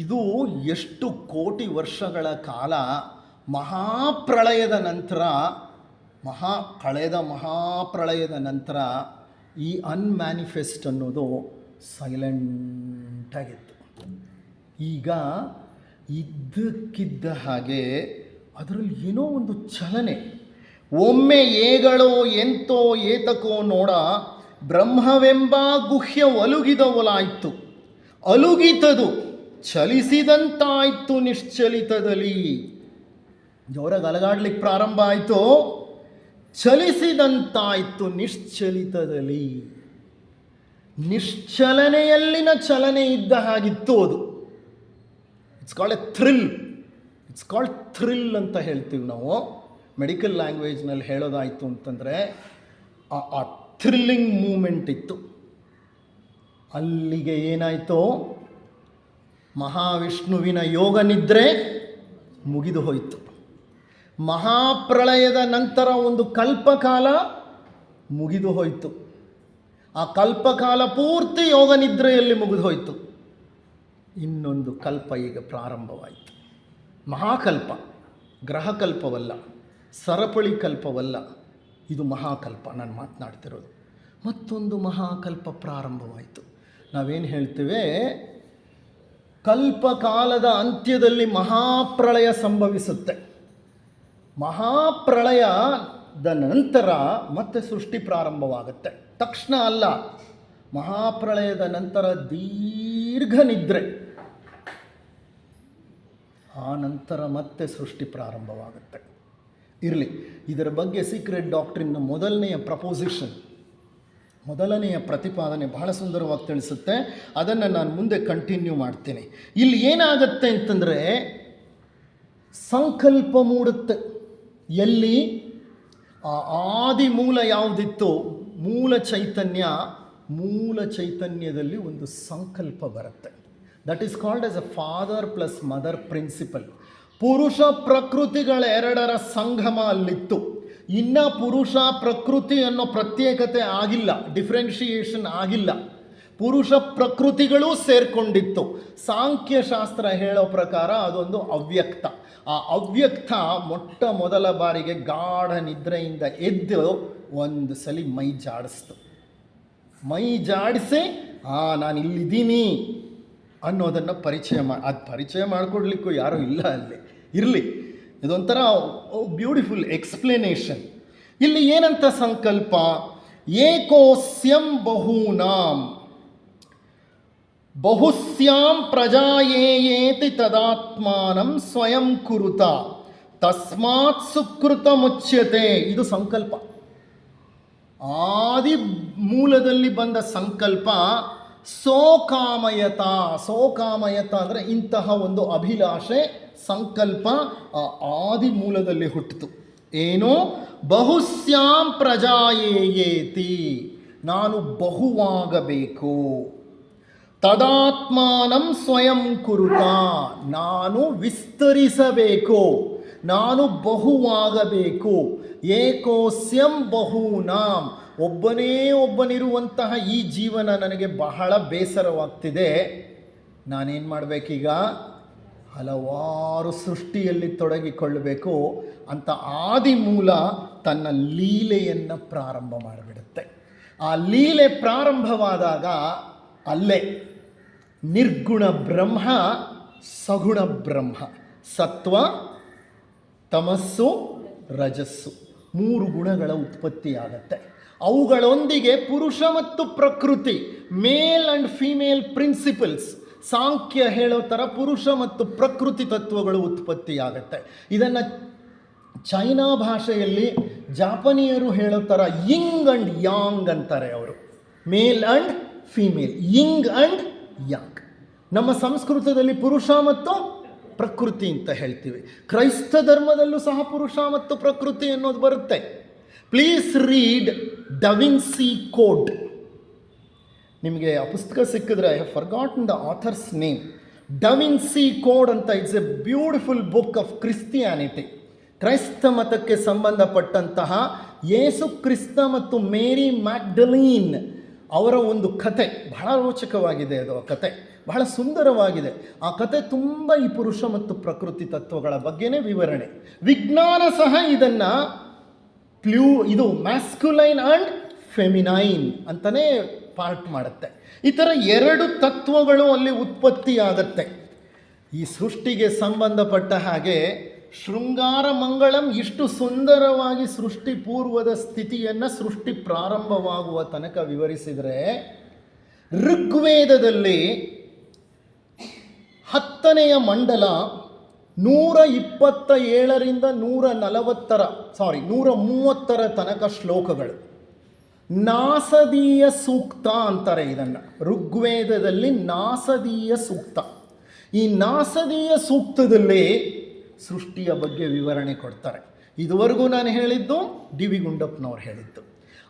ಇದು ಎಷ್ಟು ಕೋಟಿ ವರ್ಷಗಳ ಕಾಲ ಮಹಾಪ್ರಳಯದ ನಂತರ, ಮಹಾಪ್ರಳಯದ ನಂತರ ಈ ಅನ್ಮ್ಯಾನಿಫೆಸ್ಟ್ ಅನ್ನೋದು ಸೈಲೆಂಟಾಗಿತ್ತು. ಈಗ ಇದ್ದಕ್ಕಿದ್ದ ಹಾಗೆ ಅದರಲ್ಲಿ ಏನೋ ಒಂದು ಚಲನೆ. ಒಮ್ಮೆ ಏಗಳೋ ಎಂತೋ ಏತಕೋ ನೋಡ, ಬ್ರಹ್ಮವೆಂಬ ಗುಹ್ಯ ಒಲುಗಿದ ಒಲಾಯಿತು. ಅಲುಗಿತದು ಚಲಿಸಿದಂತಾಯಿತು ನಿಶ್ಚಲಿತದಲ್ಲಿ. ಜೋರಾಗಿ ಅಲಗಾಡ್ಲಿಕ್ಕೆ ಪ್ರಾರಂಭ ಆಯಿತು, ಚಲಿಸಿದಂತಾಯಿತು ನಿಶ್ಚಲಿತದಲ್ಲಿ. ನಿಶ್ಚಲನೆಯಲ್ಲಿನ ಚಲನೆ ಇದ್ದ ಹಾಗಿತ್ತು ಅದು. It's called A thrill. It's called thrill ಅಂತ ಹೇಳ್ತೀವಿ ನಾವು. ಮೆಡಿಕಲ್ ಲ್ಯಾಂಗ್ವೇಜ್ನಲ್ಲಿ ಹೇಳೋದಾಯಿತು ಅಂತಂದರೆ ಆ ಥ್ರಿಲ್ಲಿಂಗ್ ಮೂಮೆಂಟ್ ಇತ್ತು. ಅಲ್ಲಿಗೆ ಏನಾಯಿತು, ಮಹಾವಿಷ್ಣುವಿನ ಯೋಗ ನಿದ್ರೆ ಮುಗಿದು ಹೋಯಿತು. ಮಹಾಪ್ರಳಯದ ನಂತರ ಒಂದು ಕಲ್ಪಕಾಲ ಮುಗಿದು ಹೋಯಿತು. ಆ ಕಲ್ಪಕಾಲ ಪೂರ್ತಿ ಯೋಗ ನಿದ್ರೆಯಲ್ಲಿ ಮುಗಿದು ಹೋಯಿತು. ಇನ್ನೊಂದು ಕಲ್ಪ ಈಗ ಪ್ರಾರಂಭವಾಯಿತು. ಮಹಾಕಲ್ಪ, ಗ್ರಹಕಲ್ಪವಲ್ಲ, ಸರಪಳಿ ಕಲ್ಪವಲ್ಲ, ಇದು ಮಹಾಕಲ್ಪ. ನಾನು ಮಾತನಾಡ್ತಿರೋದು ಮತ್ತೊಂದು ಮಹಾಕಲ್ಪ ಪ್ರಾರಂಭವಾಯಿತು. ನಾವೇನು ಹೇಳ್ತೇವೆ, ಕಲ್ಪಕಾಲದ ಅಂತ್ಯದಲ್ಲಿ ಮಹಾಪ್ರಳಯ ಸಂಭವಿಸುತ್ತೆ. ಮಹಾಪ್ರಳಯದ ನಂತರ ಮತ್ತೆ ಸೃಷ್ಟಿ ಪ್ರಾರಂಭವಾಗುತ್ತೆ. ತಕ್ಷಣ ಅಲ್ಲ, ಮಹಾಪ್ರಳಯದ ನಂತರ ದೀರ್ಘ ನಿದ್ರೆ, ಆ ನಂತರ ಮತ್ತೆ ಸೃಷ್ಟಿ ಪ್ರಾರಂಭವಾಗುತ್ತೆ. ಇರಲಿ, ಇದರ ಬಗ್ಗೆ ಸೀಕ್ರೆಟ್ ಡಾಕ್ಟ್ರಿನ್ನ ಮೊದಲನೆಯ ಪ್ರತಿಪಾದನೆ ಬಹಳ ಸುಂದರವಾಗಿ ತಿಳಿಸುತ್ತೆ. ಅದನ್ನು ನಾನು ಮುಂದೆ ಕಂಟಿನ್ಯೂ ಮಾಡ್ತೀನಿ. ಇಲ್ಲಿ ಏನಾಗುತ್ತೆ ಅಂತಂದರೆ, ಸಂಕಲ್ಪ ಮೂಡುತ್ತೆ. ಎಲ್ಲಿ ಆ ಆದಿ ಮೂಲ ಯಾವುದಿತ್ತು, ಮೂಲ ಚೈತನ್ಯದಲ್ಲಿ ಒಂದು ಸಂಕಲ್ಪ ಬರುತ್ತೆ. That is called as a father plus mother principle. ಪುರುಷ ಪ್ರಕೃತಿಗಳೆರಡರ ಸಂಗಮ ಅಲ್ಲಿತ್ತು. ಇನ್ನು ಪುರುಷ ಪ್ರಕೃತಿ ಅನ್ನೋ ಪ್ರತ್ಯೇಕತೆ ಆಗಿಲ್ಲ, ಡಿಫ್ರೆನ್ಷಿಯೇಷನ್ ಆಗಿಲ್ಲ. ಪುರುಷ ಪ್ರಕೃತಿಗಳೂ ಸೇರ್ಕೊಂಡಿತ್ತು. ಸಾಂಖ್ಯಶಾಸ್ತ್ರ ಹೇಳೋ ಪ್ರಕಾರ ಅದೊಂದು ಅವ್ಯಕ್ತ. ಆ ಅವ್ಯಕ್ತ ಮೊಟ್ಟ ಮೊದಲ ಬಾರಿಗೆ ಗಾಢ ನಿದ್ರೆಯಿಂದ ಎದ್ದು ಒಂದು ಸಲ ಮೈ ಜಾಡಿಸ್ತು. ಮೈ ಜಾಡಿಸಿ ನಾನು ಇಲ್ಲಿದ್ದೀನಿ ಅನ್ನೋದನ್ನು ಪರಿಚಯ ಮಾಡಿಕೊಡ್ಲಿಕ್ಕೂ ಯಾರೂ ಇಲ್ಲ ಅಲ್ಲಿ. ಇರಲಿ, ಇದೊಂಥರ ಬ್ಯೂಟಿಫುಲ್ ಎಕ್ಸ್ಪ್ಲನೇಷನ್. ಇಲ್ಲಿ ಏನಂತ ಸಂಕಲ್ಪ? ಏಕೋಸ್ಯಂ ಬಹೂನಾಂ ಬಹುಸ್ಯಾಂ ಪ್ರಜಾಯೇಯೇತಿ ತದಾತ್ಮಾನಂ ಸ್ವಯಂ ಕುರುತ ತಸ್ಮಾತ್ ಸುಕೃತ ಮುಚ್ಯತೆ. ಇದು ಸಂಕಲ್ಪ, ಆದಿ ಮೂಲದಲ್ಲಿ ಬಂದ ಸಂಕಲ್ಪ. ಸೋಕಾಮಯತ ಅಂದರೆ ಇಂತಹ ಒಂದು ಅಭಿಲಾಷೆ, ಸಂಕಲ್ಪ ಆದಿ ಮೂಲದಲ್ಲಿ ಹುಟ್ಟಿತು. ಏನು? ಬಹುಸ್ಯಾಂ ಪ್ರಜಾಯೇಯೇತಿ, ನಾನು ಬಹುವಾಗಬೇಕು. ತದಾತ್ಮಾನಂ ಸ್ವಯಂ ಕುರುತ, ನಾನು ವಿಸ್ತರಿಸಬೇಕು, ನಾನು ಬಹುವಾಗಬೇಕು. ಏಕೋಸ್ಯಂ ಬಹೂನಾಂ, ಒಬ್ಬನಿರುವಂತಹ ಈ ಜೀವನ ನನಗೆ ಬಹಳ ಬೇಸರವಾಗ್ತಿದೆ. ನಾನೇನು ಮಾಡಬೇಕೀಗ? ಹಲವಾರು ಸೃಷ್ಟಿಯಲ್ಲಿ ತೊಡಗಿಕೊಳ್ಳಬೇಕು ಅಂತ ಆದಿ ಮೂಲ ತನ್ನ ಲೀಲೆಯನ್ನು ಪ್ರಾರಂಭ ಮಾಡಿಬಿಡುತ್ತೆ. ಆ ಲೀಲೆ ಪ್ರಾರಂಭವಾದಾಗ ಅಲ್ಲೇ ನಿರ್ಗುಣ ಬ್ರಹ್ಮ, ಸಗುಣ ಬ್ರಹ್ಮ, ಸತ್ವ, ತಮಸ್ಸು, ರಜಸ್ಸು, 3 ಗುಣಗಳ ಉತ್ಪತ್ತಿಯಾಗತ್ತೆ. ಅವುಗಳೊಂದಿಗೆ ಪುರುಷ ಮತ್ತು ಪ್ರಕೃತಿ, ಮೇಲ್ ಆ್ಯಂಡ್ ಫೀಮೇಲ್ ಪ್ರಿನ್ಸಿಪಲ್ಸ್, ಸಾಂಖ್ಯ ಹೇಳೋ ಥರ ಪುರುಷ ಮತ್ತು ಪ್ರಕೃತಿ ತತ್ವಗಳು ಉತ್ಪತ್ತಿಯಾಗತ್ತೆ. ಇದನ್ನು ಚೈನಾ ಭಾಷೆಯಲ್ಲಿ ಜಾಪನೀಯರು ಹೇಳೋ ಥರ ಯಿಂಗ್ ಆ್ಯಂಡ್ ಯಾಂಗ್ ಅಂತಾರೆ. ಅವರು male and female, yin and yang. ನಮ್ಮ ಸಂಸ್ಕೃತದಲ್ಲಿ ಪುರುಷ ಮತ್ತು ಪ್ರಕೃತಿ ಅಂತ ಹೇಳ್ತೀವಿ. ಕ್ರೈಸ್ತ ಧರ್ಮದಲ್ಲೂ ಸಹ ಪುರುಷ ಮತ್ತು ಪ್ರಕೃತಿ ಅನ್ನೋದು ಬರುತ್ತೆ. ಪ್ಲೀಸ್ ರೀಡ್ ಡ ವಿನ್ಸಿ ಕೋಡ್. ನಿಮಗೆ ಆ ಪುಸ್ತಕ ಸಿಕ್ಕಿದ್ರೆ, I have forgotten the author's name. ಡ ವಿನ್ಸಿ ಕೋಡ್ ಅಂತ. It's A beautiful book of Christianity. ಕ್ರೈಸ್ತ ಮತಕ್ಕೆ ಸಂಬಂಧಪಟ್ಟಂತಹ ಯೇಸು ಕ್ರಿಸ್ತ ಮತ್ತು ಮೇರಿ ಮ್ಯಾಗ್ಡಲೀನ್ ಅವರ ಒಂದು ಕತೆ. ಬಹಳ ರೋಚಕವಾಗಿದೆ ಅದು. ಆ ಕತೆ ಬಹಳ ಸುಂದರವಾಗಿದೆ. ಆ ಕತೆ ತುಂಬ ಈ ಪುರುಷ ಮತ್ತು ಪ್ರಕೃತಿ ತತ್ವಗಳ ಬಗ್ಗೆನೇ ವಿವರಣೆ. ವಿಜ್ಞಾನ ಸಹ ಇದನ್ನು ಇದು ಮ್ಯಾಸ್ಕ್ಯುಲೈನ್ ಆ್ಯಂಡ್ ಫೆಮಿನೈನ್ ಅಂತಲೇ ಪಾರ್ಟ್ ಮಾಡುತ್ತೆ. ಈ ಥರ 2 ತತ್ವಗಳು ಅಲ್ಲಿ ಉತ್ಪತ್ತಿಯಾಗತ್ತೆ. ಈ ಸೃಷ್ಟಿಗೆ ಸಂಬಂಧಪಟ್ಟ ಹಾಗೆ ಶೃಂಗಾರ ಮಂಗಳಂ ಇಷ್ಟು ಸುಂದರವಾಗಿ ಸೃಷ್ಟಿ ಪೂರ್ವದ ಸ್ಥಿತಿಯನ್ನು ಸೃಷ್ಟಿ ಪ್ರಾರಂಭವಾಗುವ ತನಕ ವಿವರಿಸಿದರೆ, ಋಗ್ವೇದದಲ್ಲಿ 10ನೆಯ ಮಂಡಲ 127ರಿಂದ 130 ತನಕ ಶ್ಲೋಕಗಳು. ನಾಸದೀಯ ಸೂಕ್ತ ಅಂತಾರೆ ಇದನ್ನು. ಋಗ್ವೇದದಲ್ಲಿ ನಾಸದೀಯ ಸೂಕ್ತ. ಈ ನಾಸದೀಯ ಸೂಕ್ತದಲ್ಲಿ ಸೃಷ್ಟಿಯ ಬಗ್ಗೆ ವಿವರಣೆ ಕೊಡ್ತಾರೆ. ಇದುವರೆಗೂ ನಾನು ಹೇಳಿದ್ದು ಡಿ ವಿ ಗುಂಡಪ್ಪನವ್ರು ಹೇಳಿದ್ದು.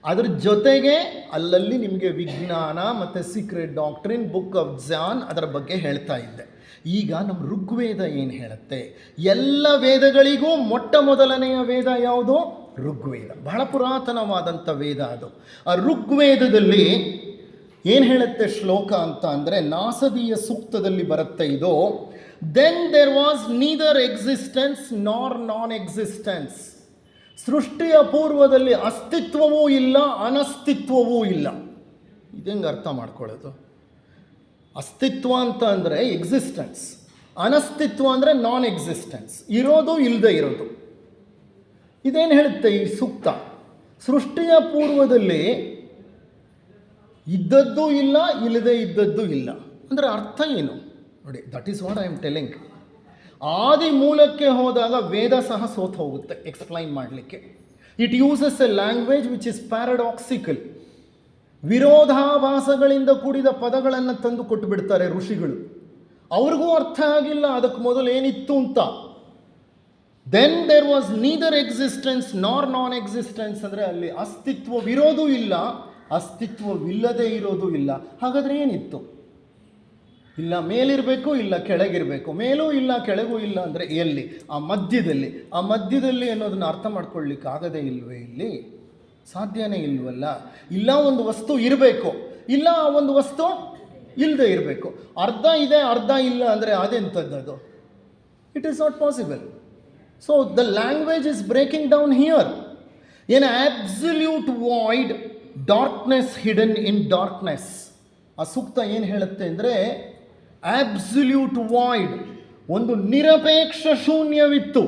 ಅದ್ರ ಜೊತೆಗೆ ಅಲ್ಲಲ್ಲಿ ನಿಮಗೆ ವಿಜ್ಞಾನ ಮತ್ತು secret doctrine, book of John ಅದರ ಬಗ್ಗೆ ಹೇಳ್ತಾ ಇದ್ದೆ. ಈಗ ನಮ್ಮ ಋಗ್ವೇದ ಏನು ಹೇಳುತ್ತೆ? ಎಲ್ಲ ವೇದಗಳಿಗೂ ಮೊಟ್ಟ ಮೊದಲನೆಯ ವೇದ ಯಾವುದು? ಋಗ್ವೇದ. ಬಹಳ ಪುರಾತನವಾದಂಥ ವೇದ ಅದು. ಆ ಋಗ್ವೇದದಲ್ಲಿ ಏನು ಹೇಳುತ್ತೆ ಶ್ಲೋಕ ಅಂತ ಅಂದರೆ, ನಾಸದೀಯ ಸೂಕ್ತದಲ್ಲಿ ಬರುತ್ತೆ ಇದು. Then there was neither existence nor non existence. ಸೃಷ್ಟಿಯ ಪೂರ್ವದಲ್ಲಿ ಅಸ್ತಿತ್ವವೂ ಇಲ್ಲ, ಅನಸ್ತಿತ್ವವೂ ಇಲ್ಲ. ಇದಂಗೆ ಅರ್ಥ ಮಾಡ್ಕೊಳ್ಳೋದು? ಅಸ್ತಿತ್ವ ಅಂತ ಅಂದರೆ ಎಕ್ಸಿಸ್ಟೆನ್ಸ್, ಅನಸ್ತಿತ್ವ ಅಂದರೆ ನಾನ್ ಎಕ್ಸಿಸ್ಟೆನ್ಸ್, ಇರೋದು ಇಲ್ಲದೆ ಇರೋದು. ಇದೇನು ಹೇಳುತ್ತೆ ಈ ಸೂಕ್ತ? ಸೃಷ್ಟಿಯ ಪೂರ್ವದಲ್ಲಿ ಇದ್ದದ್ದು ಇಲ್ಲ, ಇಲ್ಲದೆ ಇದ್ದದ್ದು ಇಲ್ಲ. ಅಂದರೆ ಅರ್ಥ ಏನು ನೋಡಿ? That is what I am telling. ಆದಿ ಮೂಲಕ್ಕೆ ಹೋದಾಗ ವೇದ ಸಹ ಸೋತು ಹೋಗುತ್ತೆ ಎಕ್ಸ್ಪ್ಲೈನ್ ಮಾಡಲಿಕ್ಕೆ. It uses a language which is paradoxical. ವಿರೋಧಾಭಾಸಗಳಿಂದ ಕೂಡಿದ ಪದಗಳನ್ನು ತಂದು ಕೊಟ್ಟು ಬಿಡ್ತಾರೆ ಋಷಿಗಳು. ಅವ್ರಿಗೂ ಅರ್ಥ ಆಗಿಲ್ಲ ಅದಕ್ಕೆ ಮೊದಲು ಏನಿತ್ತು ಅಂತ. Then there was neither existence nor non existence ಅಂದರೆ ಅಲ್ಲಿ ಅಸ್ತಿತ್ವವಿರೋದು ಇಲ್ಲ, ಅಸ್ತಿತ್ವವಿಲ್ಲದೆ ಇರೋದು ಇಲ್ಲ. ಹಾಗಾದರೆ ಏನಿತ್ತು? ಇಲ್ಲ ಮೇಲಿರಬೇಕು ಇಲ್ಲ ಕೆಳಗಿರಬೇಕು, ಮೇಲೂ ಇಲ್ಲ ಕೆಳಗೂ ಇಲ್ಲ ಅಂದರೆ ಎಲ್ಲಿ? ಆ ಮಧ್ಯದಲ್ಲಿ ಅನ್ನೋದನ್ನ ಅರ್ಥ ಮಾಡ್ಕೊಳ್ಳಿಕ್ಕೆ ಆಗದೇ ಇಲ್ವೇ ಇಲ್ಲಿ? ಸಾಧ್ಯನೇ ಇಲ್ವಲ್ಲ. ಇಲ್ಲ ಒಂದು ವಸ್ತು ಇರಬೇಕು, ಇಲ್ಲ ಆ ಒಂದು ವಸ್ತು ಇಲ್ಲದೆ ಇರಬೇಕು. ಅರ್ಧ ಇದೆ ಅರ್ಧ ಇಲ್ಲ ಅಂದರೆ ಅದೆಂಥದ್ದು? It is not possible. So the language is breaking down here. An absolute void, darkness hidden in darkness. ಆ ಸೂಕ್ತ ಏನು ಹೇಳುತ್ತೆ ಅಂದರೆ, ಆಬ್ಸಲ್ಯೂಟ್ ವಾಯ್ಡ್, ಒಂದು ನಿರಪೇಕ್ಷ ಶೂನ್ಯವಿತ್ತು.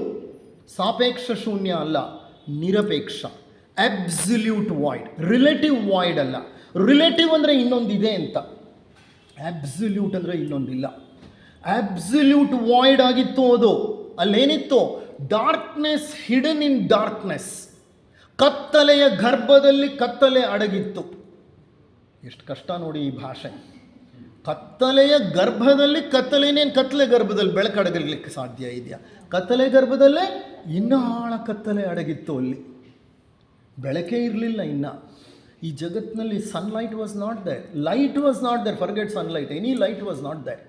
ಸಾಪೇಕ್ಷ ಶೂನ್ಯ ಅಲ್ಲ, ನಿರಪೇಕ್ಷ. ಆಬ್ಸಲ್ಯೂಟ್ ವಾಯ್ಡ್, ರಿಲೇಟಿವ್ ವಾಯ್ಡ್ ಅಲ್ಲ. ರಿಲೇಟಿವ್ ಅಂದರೆ ಇನ್ನೊಂದಿದೆ ಅಂತ, ಆಬ್ಸಲ್ಯೂಟ್ ಅಂದರೆ ಇನ್ನೊಂದಿಲ್ಲ. ಆಬ್ಸಲ್ಯೂಟ್ ವಾಯ್ಡ್ ಆಗಿತ್ತು ಅದು. ಅಲ್ಲೇನಿತ್ತು? Darkness hidden in darkness. ಕತ್ತಲೆಯ ಗರ್ಭದಲ್ಲಿ ಕತ್ತಲೆ ಅಡಗಿತ್ತು. ಎಷ್ಟು ಕಷ್ಟ ನೋಡಿ ಈ ಭಾಷೆ. ಕತ್ತಲೆಯ ಗರ್ಭದಲ್ಲಿ ಕತ್ತಲೆ. ಇನ್ನೇನು ಕತ್ತಲೆ ಗರ್ಭದಲ್ಲಿ ಬೆಳಕು ಅಡಗಿರ್ಲಿಕ್ಕೆ ಸಾಧ್ಯ ಇದೆಯಾ? ಕತ್ತಲೆ ಗರ್ಭದಲ್ಲೇ ಇನ್ನೂ ಆಳ ಕತ್ತಲೆ ಅಡಗಿತ್ತು. ಅಲ್ಲಿ ಬೆಳಕೇ ಇರಲಿಲ್ಲ. ಇನ್ನು ಈ ಜಗತ್ತಿನಲ್ಲಿ sunlight was not there, light was not there. Forget sunlight, any light was not there.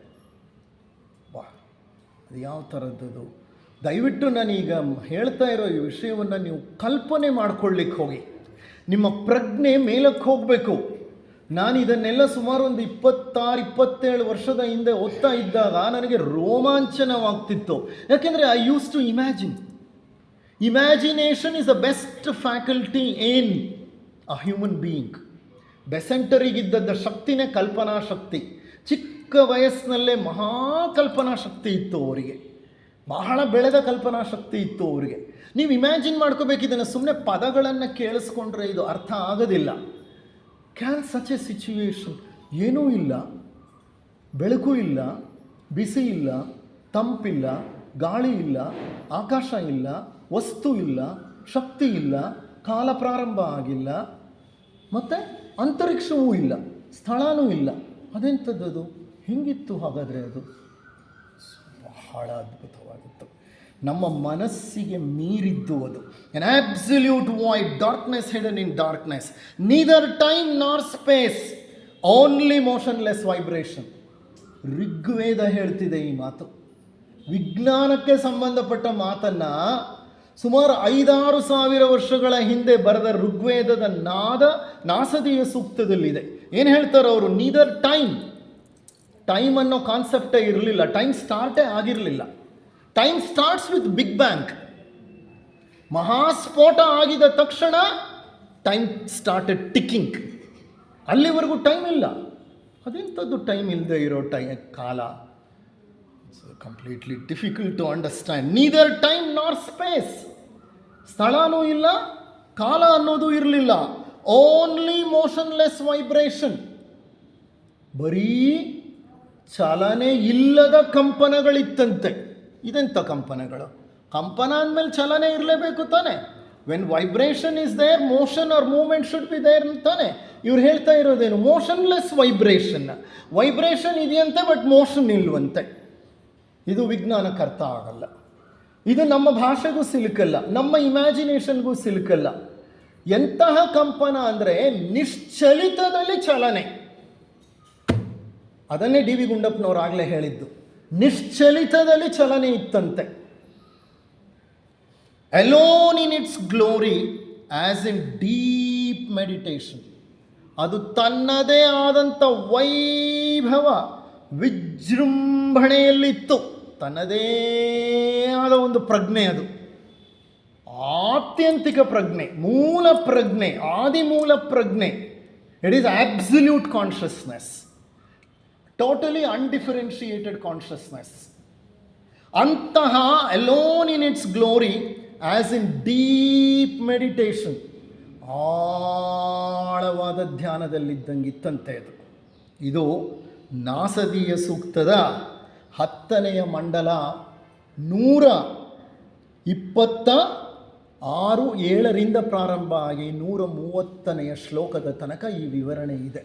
ವಾ, ಅದು ಯಾವ ಥರದ್ದು! ದಯವಿಟ್ಟು ನಾನೀಗ ಹೇಳ್ತಾ ಇರೋ ಈ ವಿಷಯವನ್ನು ನೀವು ಕಲ್ಪನೆ ಮಾಡ್ಕೊಳ್ಳಿಕ್ಕೆ ಹೋಗಿ, ನಿಮ್ಮ ಪ್ರಜ್ಞೆ ಮೇಲಕ್ಕೆ ಹೋಗಬೇಕು. ನಾನು ಇದನ್ನೆಲ್ಲ ಸುಮಾರು ಒಂದು 26-27 ವರ್ಷದ ಹಿಂದೆ ಓದ್ತಾ ಇದ್ದಾಗ ನನಗೆ ರೋಮಾಂಚನವಾಗ್ತಿತ್ತು. ಯಾಕೆಂದರೆ I used to imagine. Imagination is the best faculty in a human being. ಬೆಸೆಂಟರಿಗಿದ್ದದ್ದ ಶಕ್ತಿನೇ ಕಲ್ಪನಾ ಶಕ್ತಿ. ಚಿಕ್ಕ ವಯಸ್ಸಿನಲ್ಲೇ ಮಹಾಕಲ್ಪನಾ ಶಕ್ತಿ ಇತ್ತು ಅವರಿಗೆ, ಬಹಳ ಬೆಳೆದ ಕಲ್ಪನಾ ಶಕ್ತಿ ಇತ್ತು ಅವರಿಗೆ. ನೀವು ಇಮ್ಯಾಜಿನ್ ಮಾಡ್ಕೋಬೇಕಿದ್ದನ್ನು. ಸುಮ್ಮನೆ ಪದಗಳನ್ನು ಕೇಳಿಸ್ಕೊಂಡ್ರೆ ಇದು ಅರ್ಥ ಆಗೋದಿಲ್ಲ. Can such A situation? ಏನೂ ಇಲ್ಲ, ಬೆಳಕು ಇಲ್ಲ, ಬಿಸಿ ಇಲ್ಲ, ತಂಪಿಲ್ಲ, ಗಾಳಿ ಇಲ್ಲ, ಆಕಾಶ ಇಲ್ಲ, ವಸ್ತು ಇಲ್ಲ, ಶಕ್ತಿ ಇಲ್ಲ, ಕಾಲ ಪ್ರಾರಂಭ ಆಗಿಲ್ಲ, ಮತ್ತು ಅಂತರಿಕ್ಷವೂ ಇಲ್ಲ, ಸ್ಥಳನೂ ಇಲ್ಲ. ಅದೆಂಥದ್ದು? ಹೆಂಗಿತ್ತು ಹಾಗಾದರೆ ಅದು? ಬಹಳ ಅದ್ಭುತವಾಗಿತ್ತು. ನಮ್ಮ ಮನಸ್ಸಿಗೆ ಮೀರಿದ್ದು ಅದು. N absolute void, darkness hidden in darkness, neither time nor space, only ಮೋಷನ್ಲೆಸ್ vibration. Rigveda ಹೇಳ್ತಿದೆ ಈ ಮಾತು. ವಿಜ್ಞಾನಕ್ಕೆ ಸಂಬಂಧಪಟ್ಟ ಮಾತನ್ನು ಸುಮಾರು 5,000-6,000 ವರ್ಷಗಳ ಹಿಂದೆ ಬರೆದ ಋಗ್ವೇದದ ನಾಸದಿಯ ಸೂಕ್ತದಲ್ಲಿದೆ. ಏನು ಹೇಳ್ತಾರೆ ಅವರು? ನೀದರ್ ಟೈಮ್ ಅನ್ನೋ ಕಾನ್ಸೆಪ್ಟೇ ಇರಲಿಲ್ಲ. ಟೈಮ್ ಸ್ಟಾರ್ಟೇ ಆಗಿರಲಿಲ್ಲ. Time starts with big bang. ಮಹಾಸ್ಫೋಟ ಆಗಿದ ತಕ್ಷಣ ಟೈಮ್ ಸ್ಟಾರ್ಟೆಡ್ ಟಿಕ್ಕಿಂಗ್. ಅಲ್ಲಿವರೆಗೂ ಟೈಮ್ ಇಲ್ಲ. ಅದೆಂಥದ್ದು ಟೈಮ್ ಇಲ್ಲದೆ ಇರೋ ಕಾಲ? Completely difficult to understand. Neither time nor space, ಸ್ಥಳನೂ ಇಲ್ಲ, ಕಾಲ ಅನ್ನೋದು ಇರಲಿಲ್ಲ. ಓನ್ಲಿ ಮೋಷನ್ಲೆಸ್ ವೈಬ್ರೇಷನ್, ಬರೀ ಚಲನೆ ಇಲ್ಲದ ಕಂಪನಗಳಿತ್ತಂತೆ. ಇದೆಂಥ ಕಂಪನಗಳು? ಕಂಪನ ಅಂದಮೇಲೆ ಚಲನೆ ಇರಲೇಬೇಕು ತಾನೆ. When vibration is there, motion or movement should be there ಅಂತಾನೆ. ಇವ್ರು ಹೇಳ್ತಾ ಇರೋದೇನು? Motionless vibration. ವೈಬ್ರೇಷನ್ ಇದೆಯಂತೆ, ಬಟ್ ಮೋಷನ್ ಇಲ್ವಂತೆ. ಇದು ವಿಜ್ಞಾನಕ್ಕೆ ಅರ್ಥ ಆಗಲ್ಲ. ಇದು ನಮ್ಮ ಭಾಷೆಗೂ ಸಿಲುಕಲ್ಲ, ನಮ್ಮ ಇಮ್ಯಾಜಿನೇಷನ್ಗೂ ಸಿಲುಕಲ್ಲ. ಎಂತಹ ಕಂಪನ ಅಂದರೆ ನಿಶ್ಚಲಿತದಲ್ಲಿ ಚಲನೆ. ಅದನ್ನೇ ಡಿ ವಿ ಗುಂಡಪ್ಪನವ್ರು ಆಗಲೇ ಹೇಳಿದ್ದು. ನಿಶ್ಚಲಿತದಲ್ಲಿ ಚಲನೆ ಇತ್ತಂತೆ. Alone in its glory as in deep meditation. ಅದು ತನ್ನದೇ ಆದಂಥ ವೈಭವ ವಿಜೃಂಭಣೆಯಲ್ಲಿತ್ತು. ತನ್ನದೇ ಆದ ಒಂದು ಪ್ರಜ್ಞೆ, ಅದು ಆತ್ಯಂತಿಕ ಪ್ರಜ್ಞೆ, ಮೂಲ ಪ್ರಜ್ಞೆ, ಆದಿಮೂಲ ಪ್ರಜ್ಞೆ. It is absolute consciousness, totally undifferentiated consciousness. ಅಂತಹ alone in its glory as in deep meditation, ಆಳವಾದ ಧ್ಯಾನದಲ್ಲಿದ್ದಂಗಿತ್ತಂತೆ ಅದು. ಇದು ನಾಸದಿಯ ಸೂಕ್ತದ 10ನೇ ಮಂಡಲ 126-7 ಪ್ರಾರಂಭ ಆಗಿ 130ನೇ ಶ್ಲೋಕದ ತನಕ ಈ ವಿವರಣೆ ಇದೆ.